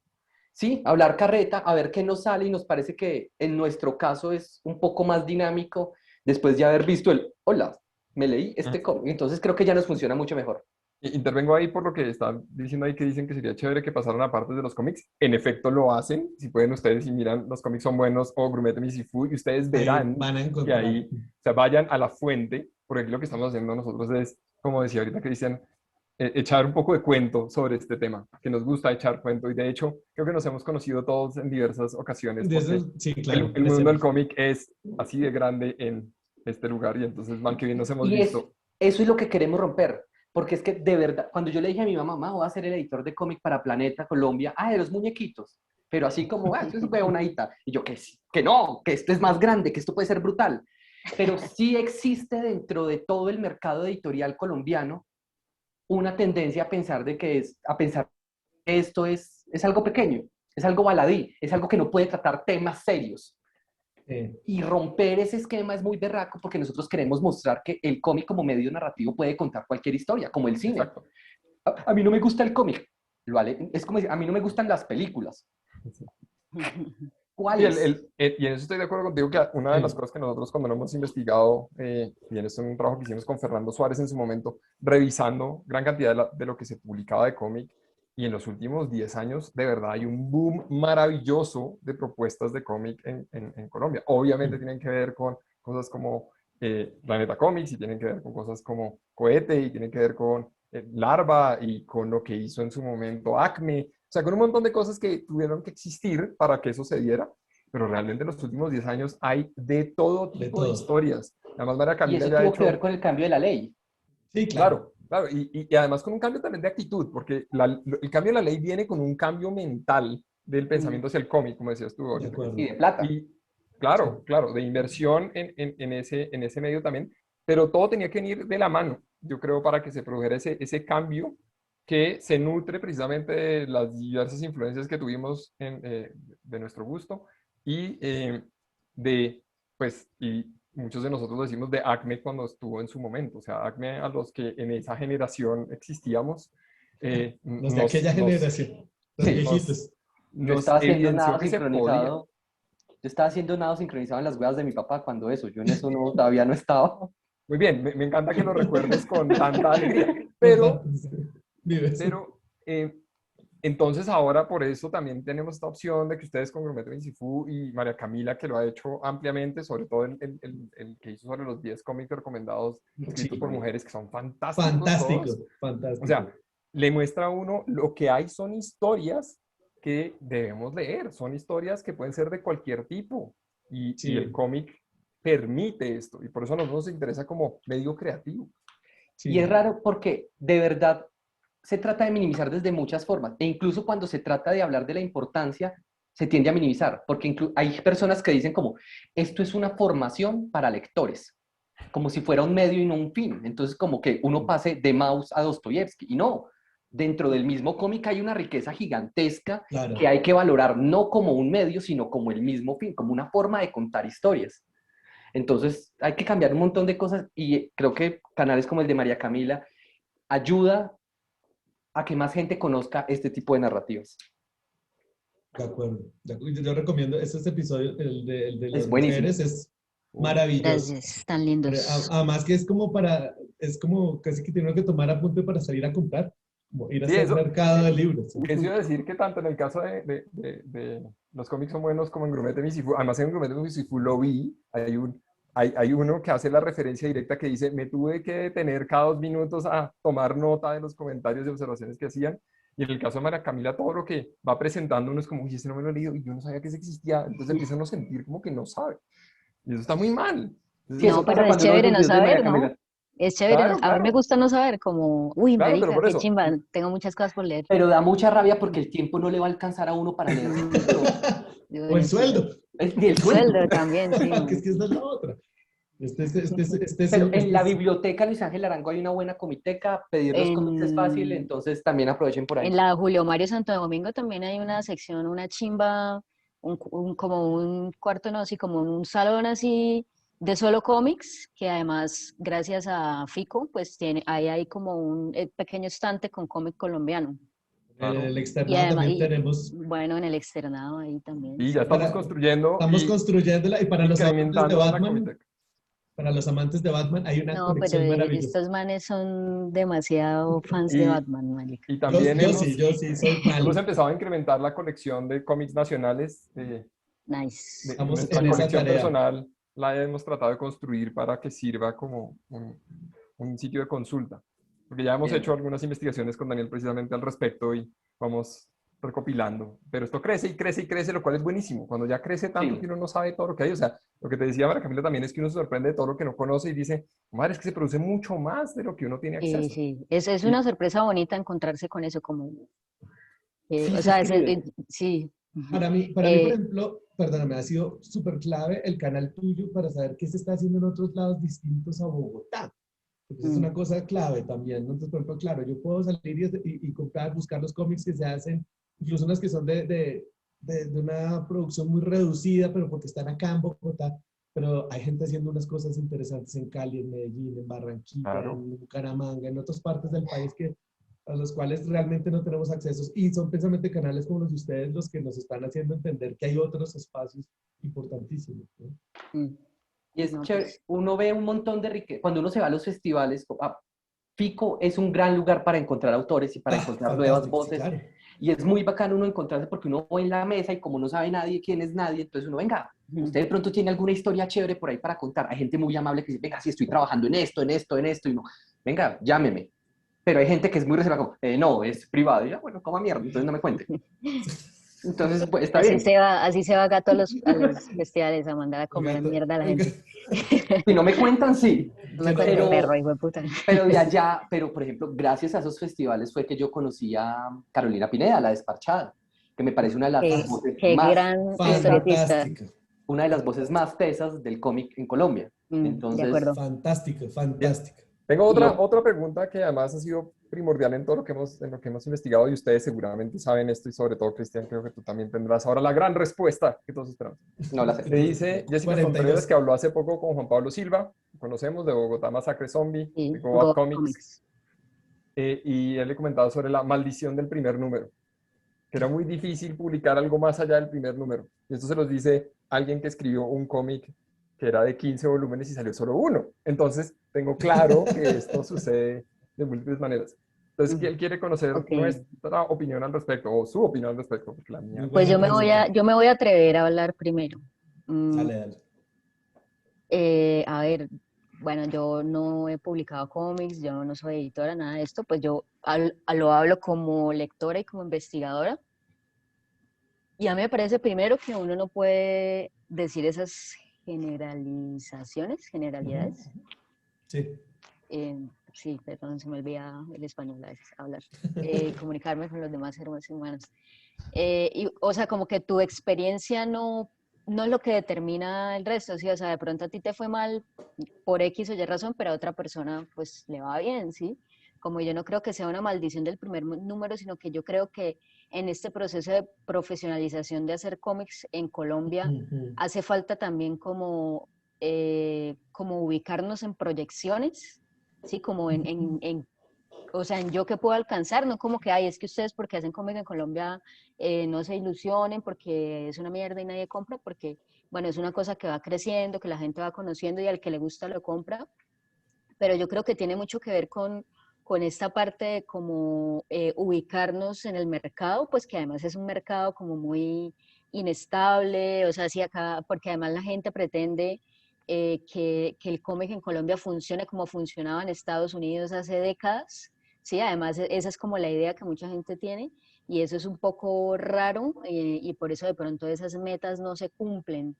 sí, hablar carreta, a ver qué nos sale y nos parece que en nuestro caso es un poco más dinámico después de haber visto hola, me leí este cómic. Entonces creo que ya nos funciona mucho mejor. Intervengo ahí por lo que están diciendo ahí, que dicen que sería chévere que pasaran a partes de los cómics. En efecto lo hacen. Si pueden ustedes, si miran, los cómics son buenos, o Grumete Misifú, y ustedes Ahí verán van a que encontrar. ahí, o sea, vayan a la fuente, porque aquí lo que estamos haciendo nosotros es, como decía ahorita Cristian, echar un poco de cuento sobre este tema, que nos gusta echar cuento, y de hecho creo que nos hemos conocido todos en diversas ocasiones, De porque eso, sí, claro. el mundo del cómic es así de grande en este lugar, y entonces, man, que bien nos hemos Y visto. eso es lo que queremos romper, porque es que de verdad, cuando yo le dije a mi mamá, mamá, voy a ser el editor de cómic para Planeta Colombia, de los muñequitos, pero así como, eso es huevonadita, y yo que no, que esto es más grande, que esto puede ser brutal, pero sí existe dentro de todo el mercado editorial colombiano una tendencia a pensar a pensar que esto es algo pequeño, es algo baladí, es algo que no puede tratar temas serios. Y romper ese esquema es muy berraco porque nosotros queremos mostrar que el cómic como medio narrativo puede contar cualquier historia, como el cine. Exacto. A mí no me gusta el cómic, ¿vale? Es como decir, a mí no me gustan las películas. ¿Cuáles? Y en eso estoy de acuerdo contigo, que una de las cosas que nosotros cuando lo hemos investigado, y en esto es un trabajo que hicimos con Fernando Suárez en su momento, revisando gran cantidad de lo que se publicaba de cómic, y en los últimos 10 años, de verdad, hay un boom maravilloso de propuestas de cómic en Colombia. Obviamente tienen que ver con cosas como Planeta Comics, y tienen que ver con cosas como Cohete, y tienen que ver con Larva, y con lo que hizo en su momento Acme. O sea, con un montón de cosas que tuvieron que existir para que eso se diera, pero realmente en los últimos 10 años hay de todo tipo de historias. Además, María Y Camila eso ya ha tuvo que ver hecho, con el cambio de la ley. Sí, claro. claro, y además con un cambio también de actitud, porque el cambio de la ley viene con un cambio mental del pensamiento hacia el cómic, como decías tú De ahorita. acuerdo. Y de plata. Y Sí. claro, de inversión en ese medio también, pero todo tenía que venir de la mano, yo creo, para que se produjera ese cambio que se nutre precisamente de las diversas influencias que tuvimos de nuestro gusto, y pues, y muchos de nosotros decimos de Acme cuando estuvo en su momento. O sea, Acme, a los que en esa generación existíamos, Los de aquella generación, los Sí. viejitos. Yo nos estaba haciendo evidenció nado que se podía. sincronizado. Yo estaba haciendo nado sincronizado en las huevas de mi papá cuando eso. Yo en eso no, todavía no estaba. Muy bien, me encanta que lo recuerdes con tanta alegría, Por pero, tanto, vives. pero entonces ahora por eso también tenemos esta opción de que ustedes con Grumete Misifú y María Camila, que lo ha hecho ampliamente, sobre todo el que hizo sobre los 10 cómics recomendados escritos Sí. por mujeres, que son fantásticos Fantástico, todos. fantástico. O sea, le muestra a uno lo que hay son historias que debemos leer, son historias que pueden ser de cualquier tipo, y el cómic permite esto, y por eso a nosotros nos interesa como medio creativo. Sí. Y es raro porque de verdad se trata de minimizar desde muchas formas. E incluso cuando se trata de hablar de la importancia, se tiende a minimizar. Porque hay personas que dicen como, esto es una formación para lectores. Como si fuera un medio y no un fin. Entonces como que uno pase de Maus a Dostoyevsky. Y no, dentro del mismo cómic hay una riqueza gigantesca que hay que valorar no como un medio, sino como el mismo fin, como una forma de contar historias. Entonces hay que cambiar un montón de cosas y creo que canales como el de María Camila ayuda a que más gente conozca este tipo de narrativas. De acuerdo. Yo recomiendo este episodio, el de Es las buenísimo. mujeres, Maravilloso. Gracias, tan lindos. Además que es como casi que tiene que tomar apunte para salir a comprar, como ir a Sí, hacer eso, mercado de libros. eso iba a decir que tanto en el caso de los cómics son buenos como en Grumete Misifu. Además, en Grumete Misifu lo vi. Hay uno que hace la referencia directa que dice: me tuve que detener cada 2 minutos a tomar nota de los comentarios y observaciones que hacían. Y en el caso de María Camila, todo lo que va presentando uno es como: uy, ese no me lo he leído y yo no sabía que ese existía. Entonces empieza uno a sentir como que no sabe. Y eso está muy mal. Sí, Entonces, eso No, pero pasa es cuando uno ve chévere los no videos de María saber, ¿no? Camila. Es chévere. claro, A mí me claro, gusta no saber, como, uy, claro, pero marica, por qué eso. chimba, tengo muchas cosas por leer. Pero da mucha rabia porque el tiempo no le va a alcanzar a uno para leerse Mm, todo. O el bueno, sí. sueldo, Ni el El sueldo. sueldo también, sí, que es que esta es la otra. Pero en la biblioteca Luis Ángel Arango hay una buena comiteca, pedir los cómics es fácil, En, entonces también aprovechen por ahí. en la Julio Mario Santo Domingo también hay una sección, una chimba, como un cuarto, no, así como un salón así de solo cómics, que además, gracias a Fico, pues ahí hay como un pequeño estante con cómic colombiano. En Claro. el Y externado además, también y tenemos, bueno, en el externado ahí también, Y ya sí. estamos construyendo estamos y construyéndola y para los amantes de incrementando la Batman, comiteca. para los amantes de Batman hay una No, pero colección maravillosa. estos manes son demasiado fans de Y, Batman, marica. y también Yo sí soy hemos fan. empezado a incrementar la colección de cómics nacionales. Nice. Estamos Nuestra en esa colección tarea. personal la hemos tratado de construir para que sirva como un sitio de consulta. Porque ya hemos Bien. hecho algunas investigaciones con Daniel precisamente al respecto y vamos recopilando. Pero esto crece y crece y crece, lo cual es buenísimo. Cuando ya crece tanto que Sí. uno no sabe todo lo que hay. O sea, lo que te decía María Camila también es que uno se sorprende de todo lo que no conoce y dice: madre, es que se produce mucho más de lo que uno tiene Sí, acceso. sí, es Y una sorpresa bonita encontrarse con eso, como, Sí o se sea, escribe. sí. Ujú. Para mí, por ejemplo, perdóname, ha sido súper clave el canal tuyo para saber qué se está haciendo en otros lados distintos a Bogotá. Porque eso es Mm, una cosa clave también, ¿no? Entonces, por ejemplo, claro, yo puedo salir y comprar, buscar los cómics que se hacen, incluso unas que son de una producción muy reducida, pero porque están acá en Bogotá. Pero hay gente haciendo unas cosas interesantes en Cali, en Medellín, en Barranquilla, claro, en Bucaramanga, en otras partes del país a los cuales realmente no tenemos acceso. Y son precisamente canales como los de ustedes los que nos están haciendo entender que hay otros espacios importantísimos, ¿no? mm, Y es no, chévere, pues, uno ve un montón de riqueza. Cuando uno se va a los festivales, Fico es un gran lugar para encontrar autores y para Ah, encontrar nuevas fantástico, sí, voces. claro. Y es muy bacano uno encontrarse porque uno va en la mesa y como no sabe nadie quién es nadie, entonces uno, venga, ujú. usted de pronto tiene alguna historia chévere por ahí para contar. Hay gente muy amable que dice: venga, sí, estoy trabajando en esto, en esto, en esto. Y uno, venga, llámeme. Pero hay gente que es muy reservada, como, no, es privado. Y ya, bueno, coma mierda, entonces no me cuente. Entonces, pues, está bien. Así se va Gato a los festivales a mandar a El comer gato, mierda a la el gente. gato, Si no me cuentan, sí. No me que no, cuente, no. perro, Pero, hijo de puta. pero de allá, pero por ejemplo, gracias a esos festivales fue que yo conocí a Carolina Pineda, la desparchada, que me parece Ah, Qué gran historietista. fantástico, una de las voces más tesas del cómic en Colombia. De Entonces, acuerdo. fantástico, bien. fantástico. Tengo y yo, otra pregunta que además ha sido primordial en todo en lo que hemos investigado y ustedes seguramente saben esto y sobre todo, Cristian, creo que tú también tendrás ahora la gran respuesta que todos esperamos. no la sé. Me dice Jessica Contreras 42. que habló hace poco con Juan Pablo Silva, que conocemos de Bogotá Masacre Zombie, de Sí, Go Bad Go Comics, Comics. y él le comentaba sobre la maldición del primer número, que era muy difícil publicar algo más allá del primer número. Y esto se los dice alguien que escribió un cómic que era de 15 volúmenes y salió solo uno. Entonces, tengo claro que esto sucede de múltiples maneras. Entonces, Mm, él quiere conocer ok. nuestra opinión al respecto, o su opinión al respecto, porque la Muy mía Pues buena pregunta. yo me voy a atrever a hablar primero. Mm, Dale, dale. a ver, bueno, yo no he publicado cómics, yo no soy editora, nada de esto, pues yo lo hablo como lectora y como investigadora. Y a mí me parece primero que uno no puede decir esas generalizaciones, Ujú. generalidades. Sí. Sí, perdón, se me olvida el español a veces hablar. Comunicarme con los demás seres humanos. O sea, como que tu experiencia no es lo que determina el resto, ¿sí? O sea, de pronto a ti te fue mal por X o Y razón, pero a otra persona pues le va bien, ¿sí? Como yo no creo que sea una maldición del primer número, sino que yo creo que en este proceso de profesionalización de hacer cómics en Colombia Ujú. hace falta también como ubicarnos en proyecciones, ¿sí? Como en o sea, en yo que puedo alcanzar, no como que, ay, es que ustedes porque hacen cómic en Colombia no se ilusionen porque es una mierda y nadie compra, porque, bueno, es una cosa que va creciendo, que la gente va conociendo y al que le gusta lo compra, pero yo creo que tiene mucho que ver con esta parte de como ubicarnos en el mercado, pues que además es un mercado como muy inestable, o sea, sí acá, porque además la gente pretende que el cómic en Colombia funcione como funcionaba en Estados Unidos hace décadas, sí, además esa es como la idea que mucha gente tiene y eso es un poco raro y por eso de pronto esas metas no se cumplen.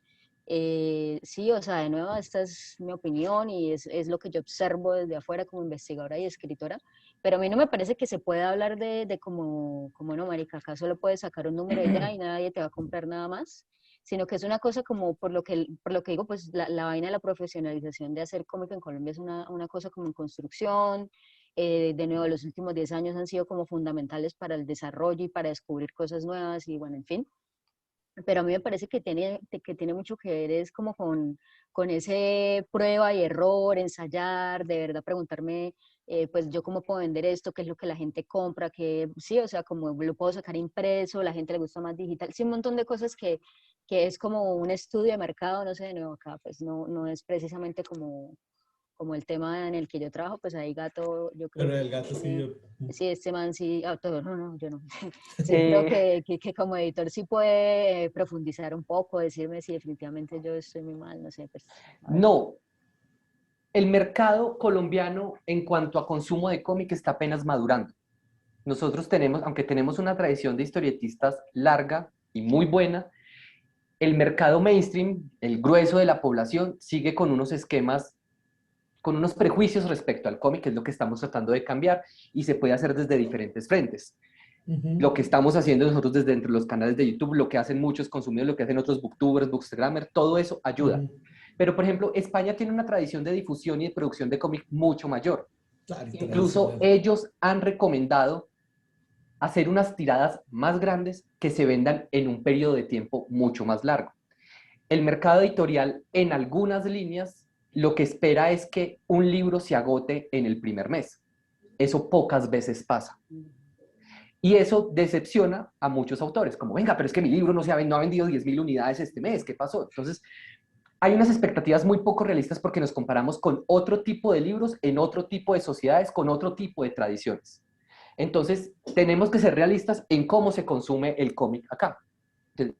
Sí, o sea, de nuevo, esta es mi opinión y es lo que yo observo desde afuera como investigadora y escritora, pero a mí no me parece que se pueda hablar de como no, marica, acá solo puedes sacar un número y ya y nadie te va a comprar nada más, sino que es una cosa como por lo que digo, pues la vaina de la profesionalización de hacer cómic en Colombia es una cosa como en construcción. De nuevo, los últimos 10 años han sido como fundamentales para el desarrollo y para descubrir cosas nuevas y bueno, en fin, pero a mí me parece que tiene mucho que ver es como con ese prueba y error, ensayar, de verdad preguntarme, pues yo cómo puedo vender esto, qué es lo que la gente compra, que sí, o sea, como lo puedo sacar impreso, la gente le gusta más digital, sí, un montón de cosas que es como un estudio de mercado, no sé, de nuevo acá, pues no es precisamente como el tema en el que yo trabajo, pues ahí Gato, yo creo Pero que el gato sí, tiene, sí, este man sí, todo, no, yo no. Sí, creo Eh, que como editor sí puede profundizar un poco, decirme si definitivamente yo estoy muy mal, no sé, pues, a ver. no, el mercado colombiano en cuanto a consumo de cómic está apenas madurando. Nosotros tenemos, aunque tenemos una tradición de historietistas larga y muy buena, el mercado mainstream, el grueso de la población, sigue con unos esquemas, con unos prejuicios respecto al cómic, que es lo que estamos tratando de cambiar, y se puede hacer desde diferentes frentes. Lo que estamos haciendo nosotros desde entre los canales de YouTube, lo que hacen muchos consumidores, lo que hacen otros booktubers, bookstagrammers, todo eso ayuda. Pero, por ejemplo, España tiene una tradición de difusión y de producción de cómic mucho mayor. claro, y Incluso tradicional. ellos han recomendado hacer unas tiradas más grandes que se vendan en un periodo de tiempo mucho más largo. El mercado editorial en algunas líneas lo que espera es que un libro se agote en el primer mes. Eso pocas veces pasa. Y eso decepciona a muchos autores, como, venga, pero es que mi libro no ha vendido 10.000 unidades este mes, ¿qué pasó? Entonces, hay unas expectativas muy poco realistas porque nos comparamos con otro tipo de libros, en otro tipo de sociedades, con otro tipo de tradiciones. Entonces, tenemos que ser realistas en cómo se consume el cómic acá.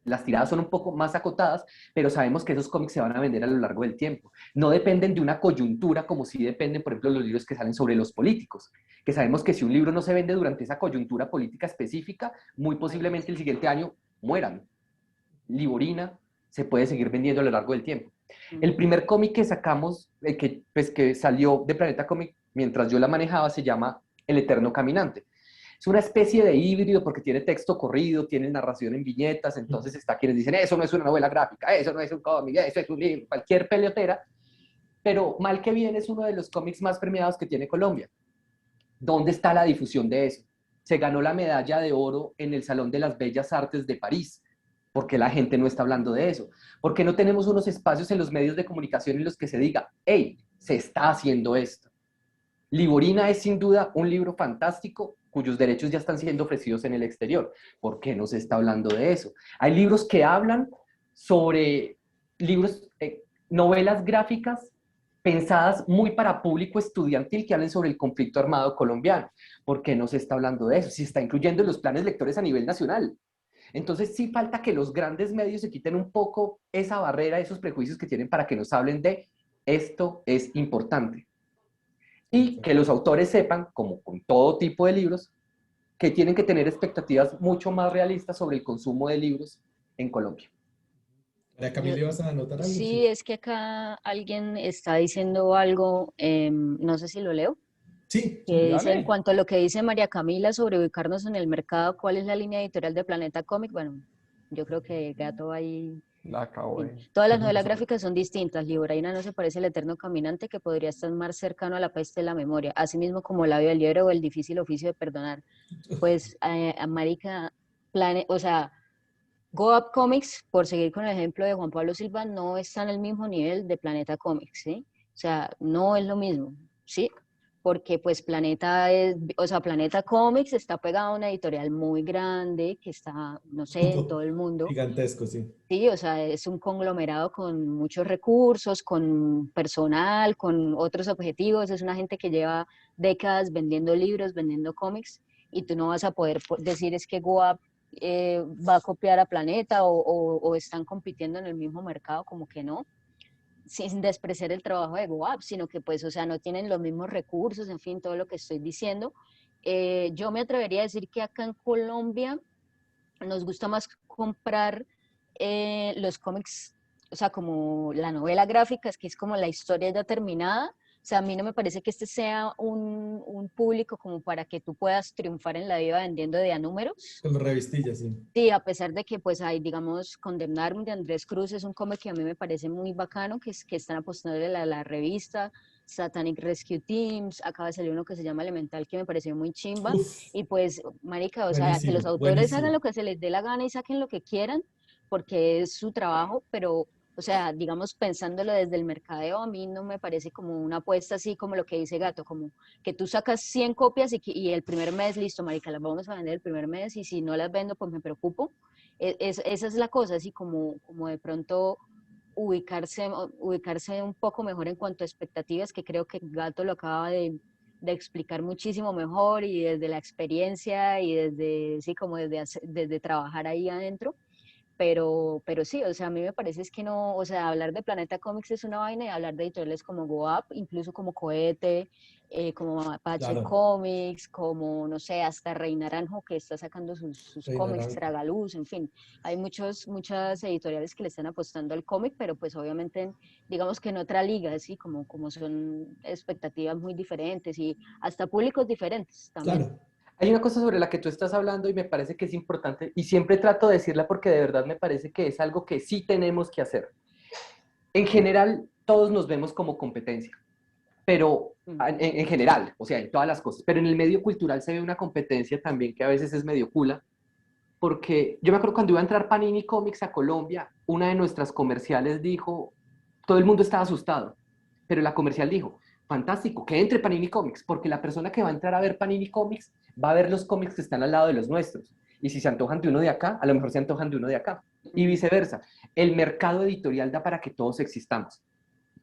Las tiradas son un poco más acotadas, pero sabemos que esos cómics se van a vender a lo largo del tiempo. No dependen de una coyuntura como si dependen, por ejemplo, los libros que salen sobre los políticos, que sabemos que si un libro no se vende durante esa coyuntura política específica, muy posiblemente el siguiente año mueran. Liborina se puede seguir vendiendo a lo largo del tiempo. El primer cómic que sacamos, que salió de Planeta Cómic mientras yo la manejaba, se llama El Eterno Caminante. Es una especie de híbrido porque tiene texto corrido, tiene narración en viñetas, entonces está quienes dicen, eso no es una novela gráfica, eso no es un cómic, eso es un libro, cualquier peleotera, pero mal que bien es uno de los cómics más premiados que tiene Colombia. ¿Dónde está la difusión de eso? Se ganó la medalla de oro en el Salón de las Bellas Artes de París. ¿Por qué la gente no está hablando de eso? ¿Por qué no tenemos unos espacios en los medios de comunicación en los que se diga, hey, se está haciendo esto? Liborina es sin duda un libro fantástico cuyos derechos ya están siendo ofrecidos en el exterior. ¿Por qué no se está hablando de eso? Hay libros que hablan sobre novelas gráficas pensadas muy para público estudiantil que hablen sobre el conflicto armado colombiano. ¿Por qué no se está hablando de eso? Si está incluyendo en los planes lectores a nivel nacional. Entonces sí falta que los grandes medios se quiten un poco esa barrera, esos prejuicios que tienen para que nos hablen de esto es importante. Y que los autores sepan, como con todo tipo de libros, que tienen que tener expectativas mucho más realistas sobre el consumo de libros en Colombia. María Yo, Camila, ¿ibas a anotar algo? sí, Sí. es que acá alguien está diciendo algo, no sé si lo leo, Sí, que sí. dice en Dale. cuanto a lo que dice María Camila sobre ubicarnos en el mercado, ¿cuál es la línea editorial de Planeta Cómic? Bueno, yo creo que Gato ahí. La acabo Sí. de Todas las novelas resolver. gráficas son distintas. Liboraina no se parece al Eterno Caminante, que podría estar más cercano a la peste de la memoria, asimismo como La vida del libre o El difícil oficio de perdonar. Pues, marica, o sea, Go Up Comics, por seguir con el ejemplo de Juan Pablo Silva, no está en el mismo nivel de Planeta Comics, ¿sí? O sea, no es lo mismo, ¿sí? porque pues Planeta es, o sea, Planeta Comics está pegado a una editorial muy grande que está, no sé, en todo el mundo. Gigantesco, sí. Sí, o sea, es un conglomerado con muchos recursos, con personal, con otros objetivos. Es una gente que lleva décadas vendiendo libros, vendiendo cómics, y tú no vas a poder decir es que Goap va a copiar a Planeta o están compitiendo en el mismo mercado, como que no, sin despreciar el trabajo de Goap, sino que pues, o sea, no tienen los mismos recursos, en fin, todo lo que estoy diciendo. Yo me atrevería a decir que acá en Colombia nos gusta más comprar los cómics, o sea, como la novela gráfica, es que es como la historia ya terminada. O sea, a mí no me parece que este sea un público como para que tú puedas triunfar en la vida vendiendo de a números. Con las revistillas, sí. Sí, a pesar de que pues hay, digamos, Condemnarme de Andrés Cruz es un cómic que a mí me parece muy bacano, que, es, que están apostando a la revista. Satanic Rescue Teams, acaba de salir uno que se llama Elemental, que me pareció muy chimba. Uf, Y pues, marica, o sea, que buenísimo, los autores hagan buenísimo. lo que se les dé la gana y saquen lo que quieran, porque es su trabajo, pero, o sea, digamos, pensándolo desde el mercadeo, a mí no me parece como una apuesta así como lo que dice Gato, como que tú sacas 100 copias y el primer mes, listo, marica, las vamos a vender el primer mes, y si no las vendo, pues me preocupo. Esa es la cosa, así como de pronto ubicarse un poco mejor en cuanto a expectativas, que creo que Gato lo acaba de explicar muchísimo mejor, y desde la experiencia y desde, sí, como desde trabajar ahí adentro. Pero sí, o sea, a mí me parece es que no, o sea, hablar de Planeta Comics es una vaina, y hablar de editoriales como Goap, incluso como Cohete, como Apache Claro, Comics, como, no sé, hasta Rey Naranjo, que está sacando sus Rey cómics, Naranjo. Tragaluz, en fin, hay muchas editoriales que le están apostando al cómic, pero pues obviamente, digamos que en otra liga, ¿sí? Como son expectativas muy diferentes y hasta públicos diferentes también. Claro, Hay una cosa sobre la que tú estás hablando y me parece que es importante y siempre trato de decirla porque de verdad me parece que es algo que sí tenemos que hacer. En general, todos nos vemos como competencia, pero Mm. en general, o sea, en todas las cosas, pero en el medio cultural se ve una competencia también que a veces es medio cula, porque yo me acuerdo cuando iba a entrar Panini Comics a Colombia, una de nuestras comerciales dijo, todo el mundo estaba asustado, pero la comercial dijo, fantástico, que entre Panini Comics, porque la persona que va a entrar a ver Panini Comics va a ver los cómics que están al lado de los nuestros. Y si se antojan de uno de acá, a lo mejor se antojan de uno de acá. Y viceversa. El mercado editorial da para que todos existamos.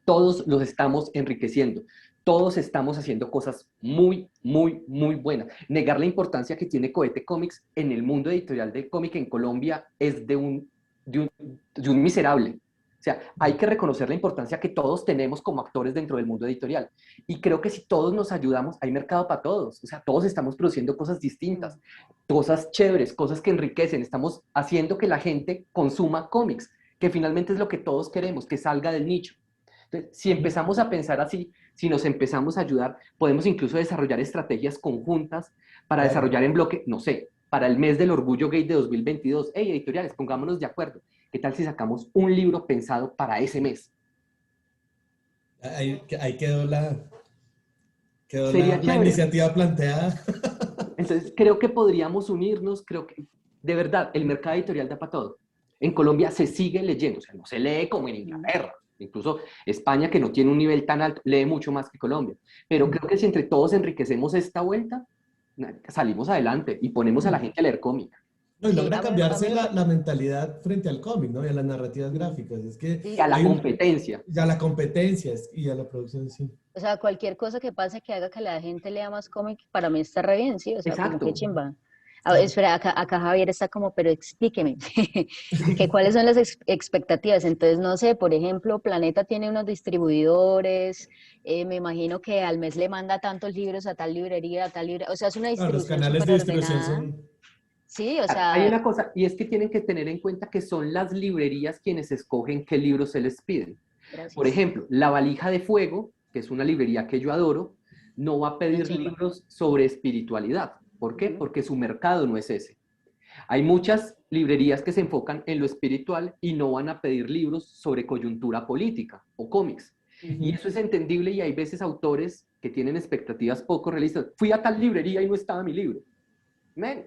Todos los estamos enriqueciendo. Todos estamos haciendo cosas muy, muy, muy buenas. Negar la importancia que tiene Cohete Comics en el mundo editorial de cómic en Colombia es de un miserable. O sea, hay que reconocer la importancia que todos tenemos como actores dentro del mundo editorial. Y creo que si todos nos ayudamos, hay mercado para todos. O sea, todos estamos produciendo cosas distintas, cosas chéveres, cosas que enriquecen. Estamos haciendo que la gente consuma cómics, que finalmente es lo que todos queremos, que salga del nicho. Entonces, si empezamos a pensar así, si nos empezamos a ayudar, podemos incluso desarrollar estrategias conjuntas para claro. desarrollar en bloque, no sé, para el mes del orgullo gay de 2022. Hey, editoriales, pongámonos de acuerdo. ¿Qué tal si sacamos un libro pensado para ese mes? Ahí quedó Sería la chévere. iniciativa planteada. Entonces, creo que podríamos unirnos, creo que, de verdad, el mercado editorial da para todo. En Colombia se sigue leyendo, o sea, no se lee como en Inglaterra. Incluso España, que no tiene un nivel tan alto, lee mucho más que Colombia. Pero creo que si entre todos enriquecemos esta vuelta, salimos adelante y ponemos a la gente a leer cómic. No, y Sí, logra a cambiarse mí me, la mentalidad frente al cómic, ¿no? Y a las narrativas gráficas. Es que Y a la hay competencia. ya la competencia y a la producción, sí. o sea, cualquier cosa que pase que haga que la gente lea más cómic, para mí está re bien, ¿sí? O sea, como que Exacto. chimba. Claro. Espera, acá Javier está como, pero explíqueme, que cuáles son las expectativas. Entonces, no sé, por ejemplo, Planeta tiene unos distribuidores, me imagino que al mes le manda tantos libros a tal librería, a tal librería, o sea, es una Claro, los distribución canales súper de distribución ordenada, son... sí, o Hay sea, una cosa, y es que tienen que tener en cuenta que son las librerías quienes escogen qué libros se les piden. Por gracias, ejemplo, La Valija de Fuego, que es una librería que yo adoro, no va a una pedir chimba. libros sobre espiritualidad. ¿Por qué? Ujú, Porque su mercado no es ese. Hay muchas librerías que se enfocan en lo espiritual y no van a pedir libros sobre coyuntura política o cómics. Y ujú. eso es entendible y hay veces autores que tienen expectativas poco realistas. Fui a tal librería y no estaba mi libro. Men,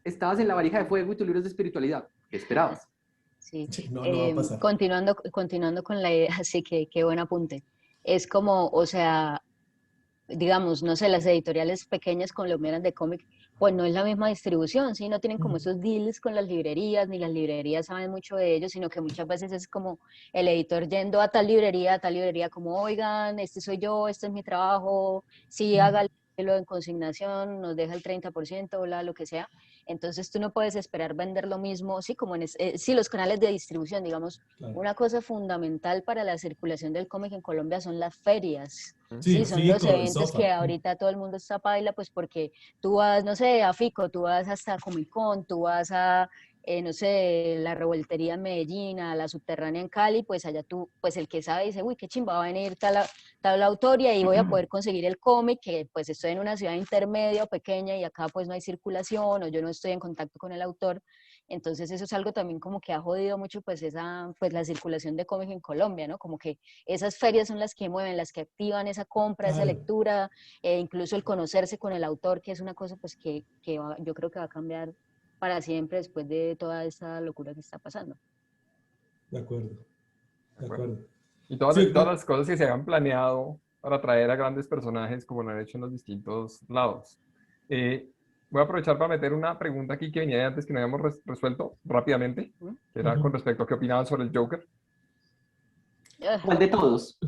estabas en La Valija de Fuego y tu libro es de espiritualidad. ¿Qué esperabas? Sí, No, no va a pasar. continuando con la idea, así que qué buen apunte. Es como, o sea, digamos, no sé, las editoriales pequeñas colombianas de cómic, pues no es la misma distribución, ¿sí? No tienen como esos deals con las librerías, ni las librerías saben mucho de ellos, sino que muchas veces es como el editor yendo a tal librería, como, oigan, este soy yo, este es mi trabajo, sí, hágalo en consignación, nos deja el 30%, o lo que sea. Entonces tú no puedes esperar vender lo mismo, sí, como sí, los canales de distribución, digamos, Claro. una cosa fundamental para la circulación del cómic en Colombia son las ferias. Sí, Sí, son los Fico, el eventos que Sofa. ahorita todo el mundo está paila, pues porque tú vas, no sé, a Fico, tú vas hasta Comic Con, tú vas a, no sé, la revoltería en Medellín, a la subterránea en Cali, pues allá tú, pues el que sabe dice, uy, qué chimba, va a venir tal autor y ahí voy a poder conseguir el cómic, que pues estoy en una ciudad intermedia o pequeña y acá pues no hay circulación o yo no estoy en contacto con el autor. Entonces eso es algo también como que ha jodido mucho pues pues la circulación de cómic en Colombia, ¿no? Como que esas ferias son las que mueven, las que activan esa compra, esa Claro, lectura, incluso el conocerse con el autor, que es una cosa pues yo creo que va a cambiar para siempre después de toda esta locura que está pasando. de acuerdo, De de acuerdo. acuerdo. Y Sí, todas las cosas que se hayan planeado para traer a grandes personajes como lo han hecho en los distintos lados. Eh, Voy a aprovechar para meter una pregunta aquí que venía de antes que no habíamos resuelto rápidamente, que era con respecto a qué opinaban sobre el Joker. ¿Cuál de todos?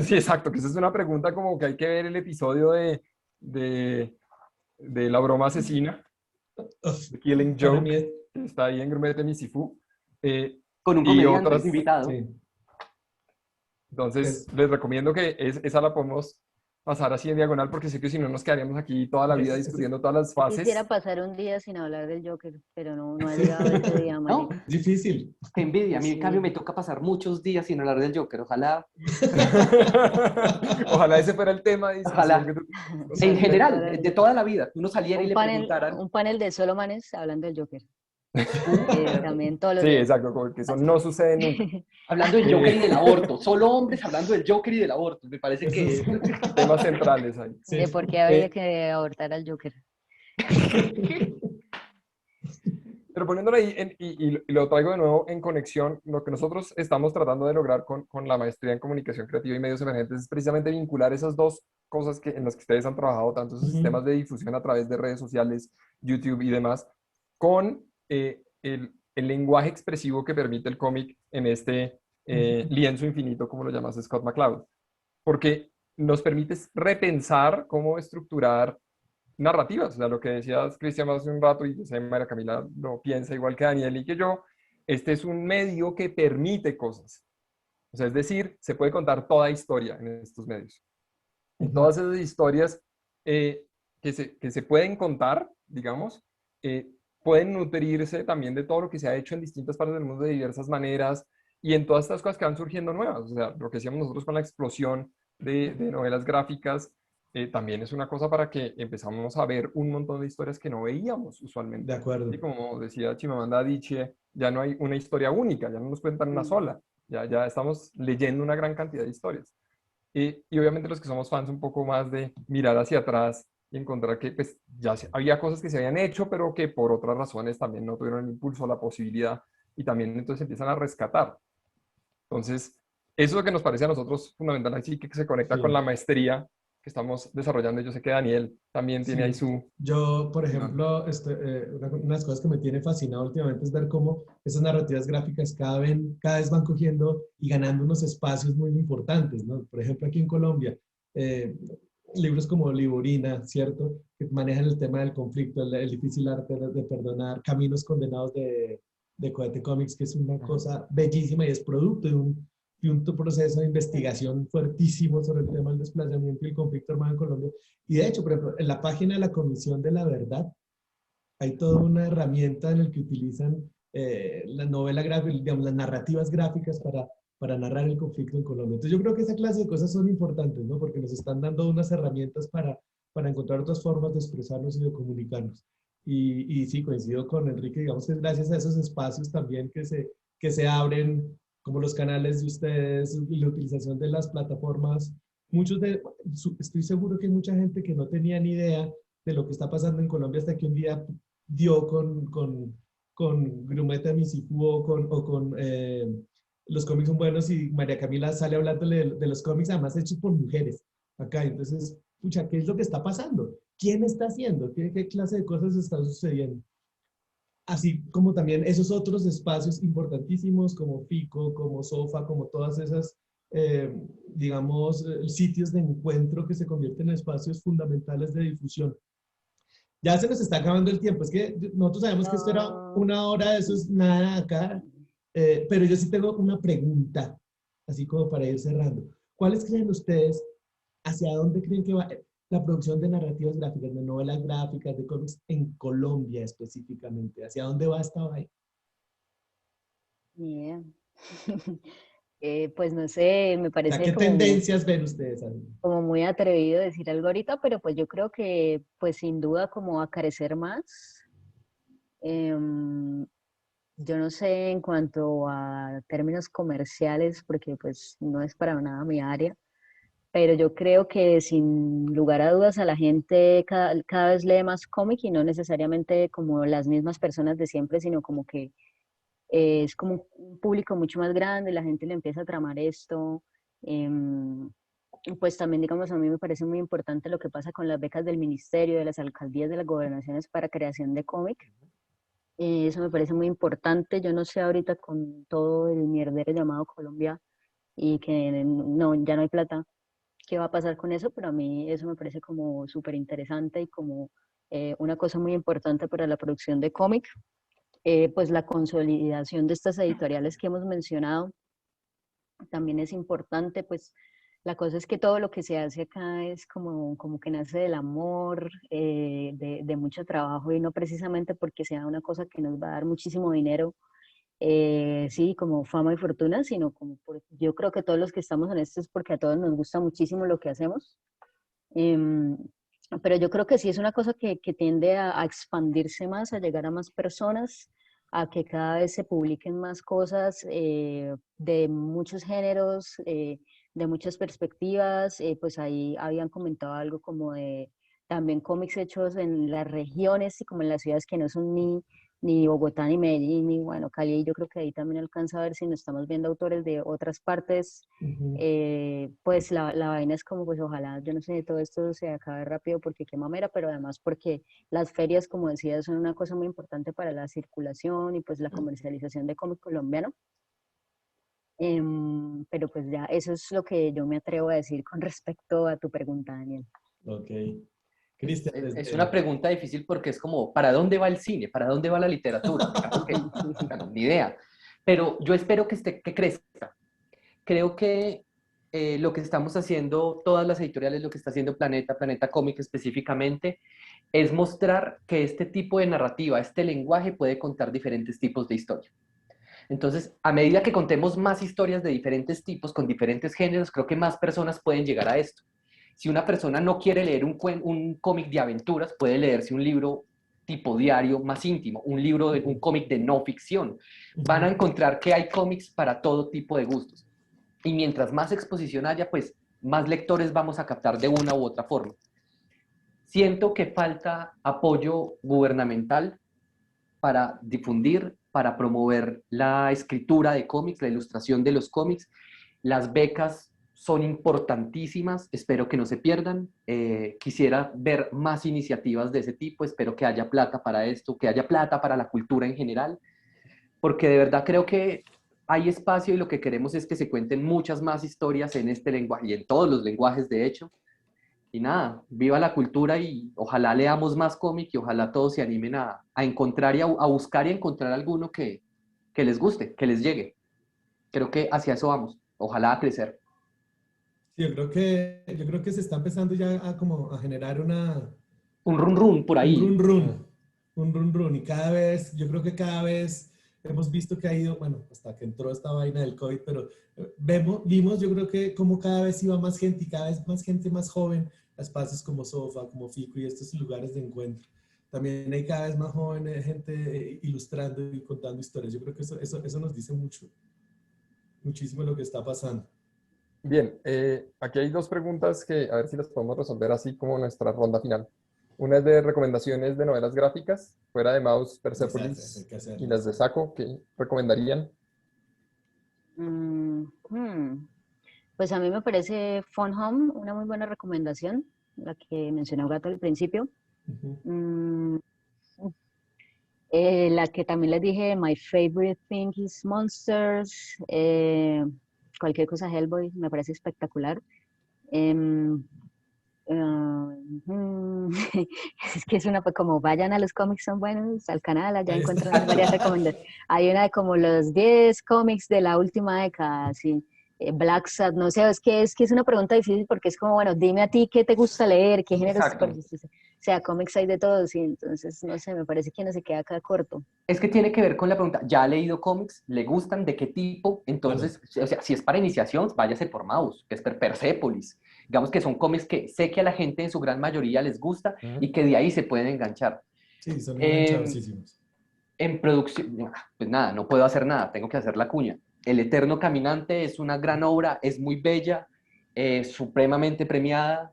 Sí, exacto, que esa es una pregunta como que hay que ver el episodio de, de La broma asesina, uf, The Killing para Joke, mí es, que está ahí en Grumete Misifu, Con un y comediante otras. invitado. sí, Entonces, es, les recomiendo que esa la podemos pasar así en diagonal, porque sé que si no nos quedaríamos aquí toda la vida es discutiendo todas las Yo quisiera fases. pasar un día sin hablar del Joker, pero no ha llegado ese día, ¿No? marica. difícil. Qué envidia. A mí, en cambio, Sí. me toca pasar muchos días sin hablar del Joker. Ojalá, Ojalá ese fuera el tema de discusión que ojalá. tú En Sí, de contarías. toda general, la de vida. toda la vida, uno saliera y le preguntaran, Un panel de solo manes hablando del Joker. uh, También todos los Sí, días. exacto, como que eso Así. no sucede nunca. hablando del Joker y del aborto. Solo hombres hablando del Joker y del aborto. Me parece Eso es, que... Temas centrales ahí. De sí. por qué habría Eh, que abortar al Joker. Pero poniéndolo ahí, y lo traigo de nuevo en conexión, lo que nosotros estamos tratando de lograr con la maestría en comunicación creativa y medios emergentes es precisamente vincular esas dos cosas en las que ustedes han trabajado, tanto esos sistemas de difusión a través de redes sociales, YouTube y demás, con el lenguaje expresivo que permite el cómic en este lienzo infinito, como lo llamas Scott McCloud. Porque nos permite repensar cómo estructurar narrativas. O sea, lo que decías, Cristian, hace un rato, y yo sé, María Camila lo piensa igual que Daniel y que yo, este es un medio que permite cosas. O sea, es decir, se puede contar toda historia en estos medios. Y todas esas historias que se pueden contar, digamos, eh, pueden nutrirse también de todo lo que se ha hecho en distintas partes del mundo de diversas maneras y en todas estas cosas que van surgiendo nuevas. O sea, lo que decíamos nosotros con la explosión de novelas gráficas, también es una cosa para que empezamos a ver un montón de historias que no veíamos usualmente. De acuerdo. Y como decía Chimamanda Adichie, ya no hay una historia única, ya no nos cuentan una sola, ya estamos leyendo una gran cantidad de historias. Y obviamente los que somos fans un poco más de mirar hacia atrás y encontrar que pues ya había cosas que se habían hecho, pero que por otras razones también no tuvieron el impulso, la posibilidad, y también entonces empiezan a rescatar. Entonces, eso es lo que nos parece a nosotros fundamental, así que se conecta con la Sí. maestría que estamos desarrollando. Yo sé que Daniel también tiene ahí Sí, su... yo, por ejemplo, una de las cosas que me tiene fascinado últimamente es ver cómo esas narrativas gráficas cada vez van cogiendo y ganando unos espacios muy importantes, ¿no? Por ejemplo, aquí en Colombia, eh, libros como Liburina, ¿cierto? Que manejan el tema del conflicto, el difícil arte de perdonar, Caminos Condenados de Cohete Comics, que es una cosa bellísima y es producto de un proceso de investigación fuertísimo sobre el tema del desplazamiento y el conflicto armado en Colombia. Y de hecho, por ejemplo, en la página de la Comisión de la Verdad hay toda una herramienta en la que utilizan la novela gráfica, digamos, las narrativas gráficas para narrar el conflicto en Colombia. Entonces yo creo que esa clase de cosas son importantes, ¿no? Porque nos están dando unas herramientas para encontrar otras formas de expresarnos y de comunicarnos. Y sí, coincido con Enrique, digamos que es gracias a esos espacios también que se abren, como los canales de ustedes, y la utilización de las plataformas. Estoy seguro que hay mucha gente que no tenía ni idea de lo que está pasando en Colombia hasta que un día dio con Grumete Misifu o con Los cómics son buenos y María Camila sale hablando de los cómics, además hechos por mujeres acá. Entonces, pucha, ¿qué es lo que está pasando? ¿Quién está haciendo? ¿Qué clase de cosas están sucediendo? Así como también esos otros espacios importantísimos como Fico, como Sofa, como todas esas, digamos, sitios de encuentro que se convierten en espacios fundamentales de difusión. Ya se nos está acabando el tiempo. Es que nosotros sabemos que esto era No. una hora, eso es nada acá. Pero yo sí tengo una pregunta, así como para ir cerrando. ¿Cuáles creen ustedes, hacia dónde creen que va la producción de narrativas gráficas, de novelas gráficas, de cómics en Colombia específicamente? ¿Hacia dónde va esta vaina? Yeah. Pues no sé, me O sea, parece ¿qué tendencias ven ustedes ahí? como muy atrevido decir algo ahorita, pero pues yo creo que pues sin duda como a crecer más. Em, yo no sé en cuanto a términos comerciales, porque pues no es para nada mi área, pero yo creo que sin lugar a dudas a la gente cada vez lee más cómic y no necesariamente como las mismas personas de siempre, sino como que es como un público mucho más grande, la gente le empieza a tramar esto. em, pues también, digamos, a mí me parece muy importante lo que pasa con las becas del ministerio, de las alcaldías, de las gobernaciones para creación de cómic. Eso me parece muy importante. Yo no sé ahorita con todo el mierdero llamado Colombia y que no, ya no hay plata, qué va a pasar con eso, pero a mí eso me parece como súper interesante y como una cosa muy importante para la producción de cómic. Pues la consolidación de estas editoriales que hemos mencionado también es importante, pues la cosa es que todo lo que se hace acá es como que nace del amor, de mucho trabajo y no precisamente porque sea una cosa que nos va a dar muchísimo dinero, sí, como fama y fortuna, sino como yo creo que todos los que estamos en esto es porque a todos nos gusta muchísimo lo que hacemos. Em, pero yo creo que sí es una cosa que tiende a expandirse más, a llegar a más personas, a que cada vez se publiquen más cosas de muchos géneros, de muchas perspectivas. Pues ahí habían comentado algo como de también cómics hechos en las regiones y como en las ciudades que no son ni Bogotá, ni Medellín, ni bueno, Cali. Yo creo que ahí también alcanza a ver si nos estamos viendo autores de otras partes. Ujú. Pues la vaina es como, pues ojalá, yo no sé, todo esto se acabe rápido porque qué mamera, pero además porque las ferias, como decía, son una cosa muy importante para la circulación y pues la comercialización de cómic colombiano. Pero pues ya, eso es lo que yo me atrevo a decir con respecto a tu pregunta, Daniel. Ok. Es, Cristian, es- es una desde... pregunta difícil porque es como, ¿para dónde va el cine? ¿Para dónde va la literatura? Digamos que, bueno, ni idea. Pero yo espero que crezca. Creo que lo que estamos haciendo, todas las editoriales, lo que está haciendo Planeta, Planeta Cómic específicamente, es mostrar que este tipo de narrativa, este lenguaje puede contar diferentes tipos de historia. Entonces, a medida que contemos más historias de diferentes tipos, con diferentes géneros, creo que más personas pueden llegar a esto. Si una persona no quiere leer un cómic de aventuras, puede leerse un libro tipo diario más íntimo, un cómic de no ficción. Van a encontrar que hay cómics para todo tipo de gustos. Y mientras más exposición haya, pues más lectores vamos a captar de una u otra forma. Siento que falta apoyo gubernamental para difundir, para promover la escritura de cómics, la ilustración de los cómics. Las becas son importantísimas, espero que no se pierdan. Quisiera ver más iniciativas de ese tipo, espero que haya plata para esto, que haya plata para la cultura en general, porque de verdad creo que hay espacio y lo que queremos es que se cuenten muchas más historias en este lenguaje y en todos los lenguajes, de hecho. Y nada, viva la cultura y ojalá leamos más cómic y ojalá todos se animen a encontrar y a buscar y encontrar alguno que les guste, que les llegue. Creo que hacia eso vamos. Ojalá a crecer. Sí, yo creo que se está empezando ya a, como a generar Un run run por un ahí. run run, un run run. Y cada vez, yo creo que cada vez hemos visto que ha ido, bueno, hasta que entró esta vaina del COVID, pero vimos, yo creo que como cada vez iba más gente y cada vez más gente más joven a espacios como Sofa, como Fico y estos lugares de encuentro. También hay cada vez más jóvenes, gente ilustrando y contando historias. Yo creo que eso nos dice mucho, muchísimo lo que está pasando. Bien, aquí hay dos preguntas que a ver si las podemos resolver así como nuestra ronda final. Una es de recomendaciones de novelas gráficas, fuera de Mouse, Hay Persepolis que y las hacerlas. de Saco, que recomendarían. Pues a mí me parece Fun Home una muy buena recomendación. la que mencionó Gato al principio. Ujú. Mm, la que también les dije, My Favorite Thing is Monsters. Cualquier cosa Hellboy me parece espectacular. Em, es que es una, pues como vayan a los cómics son buenos, al canal, allá Ahí está. encuentran varias recomendaciones. Hay una de como los 10 cómics de la última década, así, Black Sad, no sé, es que es una pregunta difícil porque es como, bueno, dime a ti qué te gusta leer, qué géneros, Exacto. o sea, cómics hay de todos, y entonces, no sé, me parece que no se queda acá corto. Es que tiene que ver con la pregunta, ¿ya ha leído cómics? ¿Le gustan? ¿De qué tipo? Entonces, o sea, si es para iniciación, váyase por Maus, que es Persepolis. Digamos que son cómics que sé que a la gente en su gran mayoría les gusta y que de ahí se pueden enganchar. Sí, son Eh, enganchadosísimos. en producción, pues nada, no puedo hacer nada, tengo que hacer la cuña. El Eterno Caminante es una gran obra, es muy bella, supremamente premiada,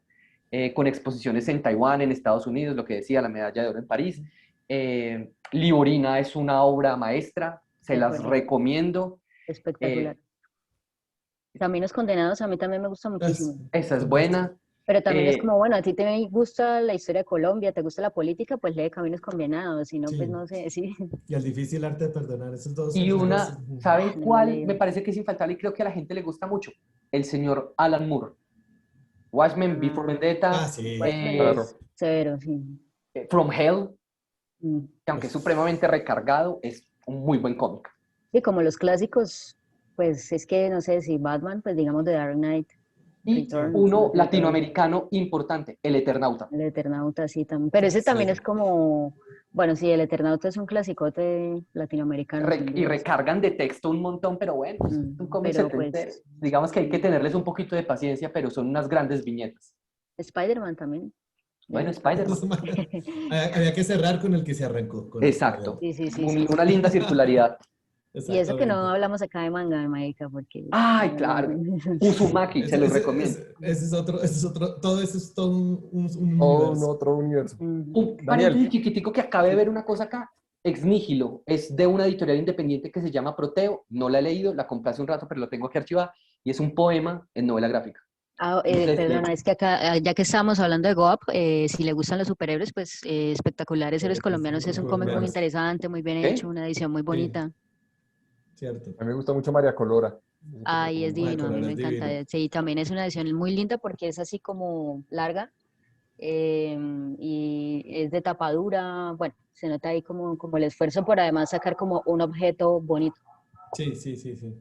con exposiciones en Taiwán, en Estados Unidos, lo que decía, la medalla de oro en París. Liborina es una obra maestra, se De las acuerdo, recomiendo. espectacular. Eh, Caminos Condenados a mí también me gusta Es, muchísimo. esa es son buenos. buena. Pero también es Eh, como, bueno, a ti te gusta la historia de Colombia, te gusta la política, pues lee Caminos Condenados, si no, pues Sí. no sé, sí, Y el difícil arte de perdonar, esos dos y autores. una, ¿saben no lo he cuál? Me leído. parece que es infaltable y creo que a la gente le gusta mucho. El señor Alan Moore. Watchmen, V for Ah, Ah, Vendetta, sí. Watchmen eh, es severo, sí. From Hell, Mm. que aunque es supremamente recargado, es un muy buen cómic. Y como los clásicos, pues es que, no sé, si Batman, pues digamos The Dark Knight, Y Sí. Returns, uno más que todo, latinoamericano importante, El Eternauta. el Eternauta, sí, también. Pero ese también es Sí. como, bueno, sí, el Eternauta es un clasicote latinoamericano, sin Y dudas. recargan de texto un montón, pero bueno, es un cómic Pero setentero. pues, Digamos que hay que sí. tenerles un poquito de paciencia, pero son unas grandes viñetas. Spider-Man también. Bueno, Ese es Spider-Man. clásico. Había que cerrar con el que se arrancó, con Exacto. Spider-Man. Sí, sí, sí, sí. Una linda circularidad. Y eso que no Exactamente. hablamos acá de manga, marica, porque... Ay, claro. Uzumaki, se los recomiendo. Ese es otro, todo eso es todo un Todo un universo. otro universo. Un Daniel, paréntesis chiquitico que acabé de ver una cosa acá. Ex Nihilo es de una editorial independiente que se llama Proteo. No la he leído, la compré hace un rato, pero lo tengo aquí archivada. Y es un poema en novela gráfica. Ah, Entonces, perdona, es que acá, ya que estamos hablando de Goap, si le gustan los superhéroes, pues Espectaculares Héroes Colombianos es un cómic muy Colombianos. interesante, muy bien hecho, ¿ok? una edición muy Sí, bonita. cierto. a mí me gusta mucho María Colora. Yo te Ay, es recomiendo Ay, mucho. divino, a mí color me es encanta. divino. Sí, también es una edición muy linda porque es así como larga y es de tapadura. Bueno, se nota ahí como el esfuerzo por además sacar como un objeto bonito. Sí, sí, sí, sí.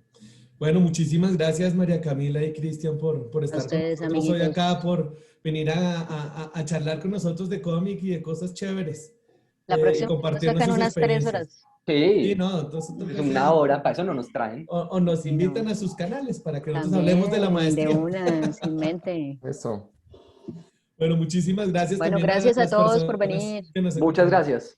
Bueno, muchísimas gracias María Camila y Cristian por A estar con ustedes, nosotros hoy amiguitos. acá, por venir a charlar con nosotros de cómic y de cosas chéveres La y próxima nos compartirnos sacan sus unas 3 horas. experiencias. Sí, Sí, no, entonces es toca una hacer, hora, para eso no nos traen. o nos Sí, no. invitan a sus canales para que nosotros hablemos de la También, de maestría. una, sin mente. Eso. Bueno, muchísimas gracias Bueno, también a gracias a las todos por personas venir. que nos Muchas escuchan. gracias.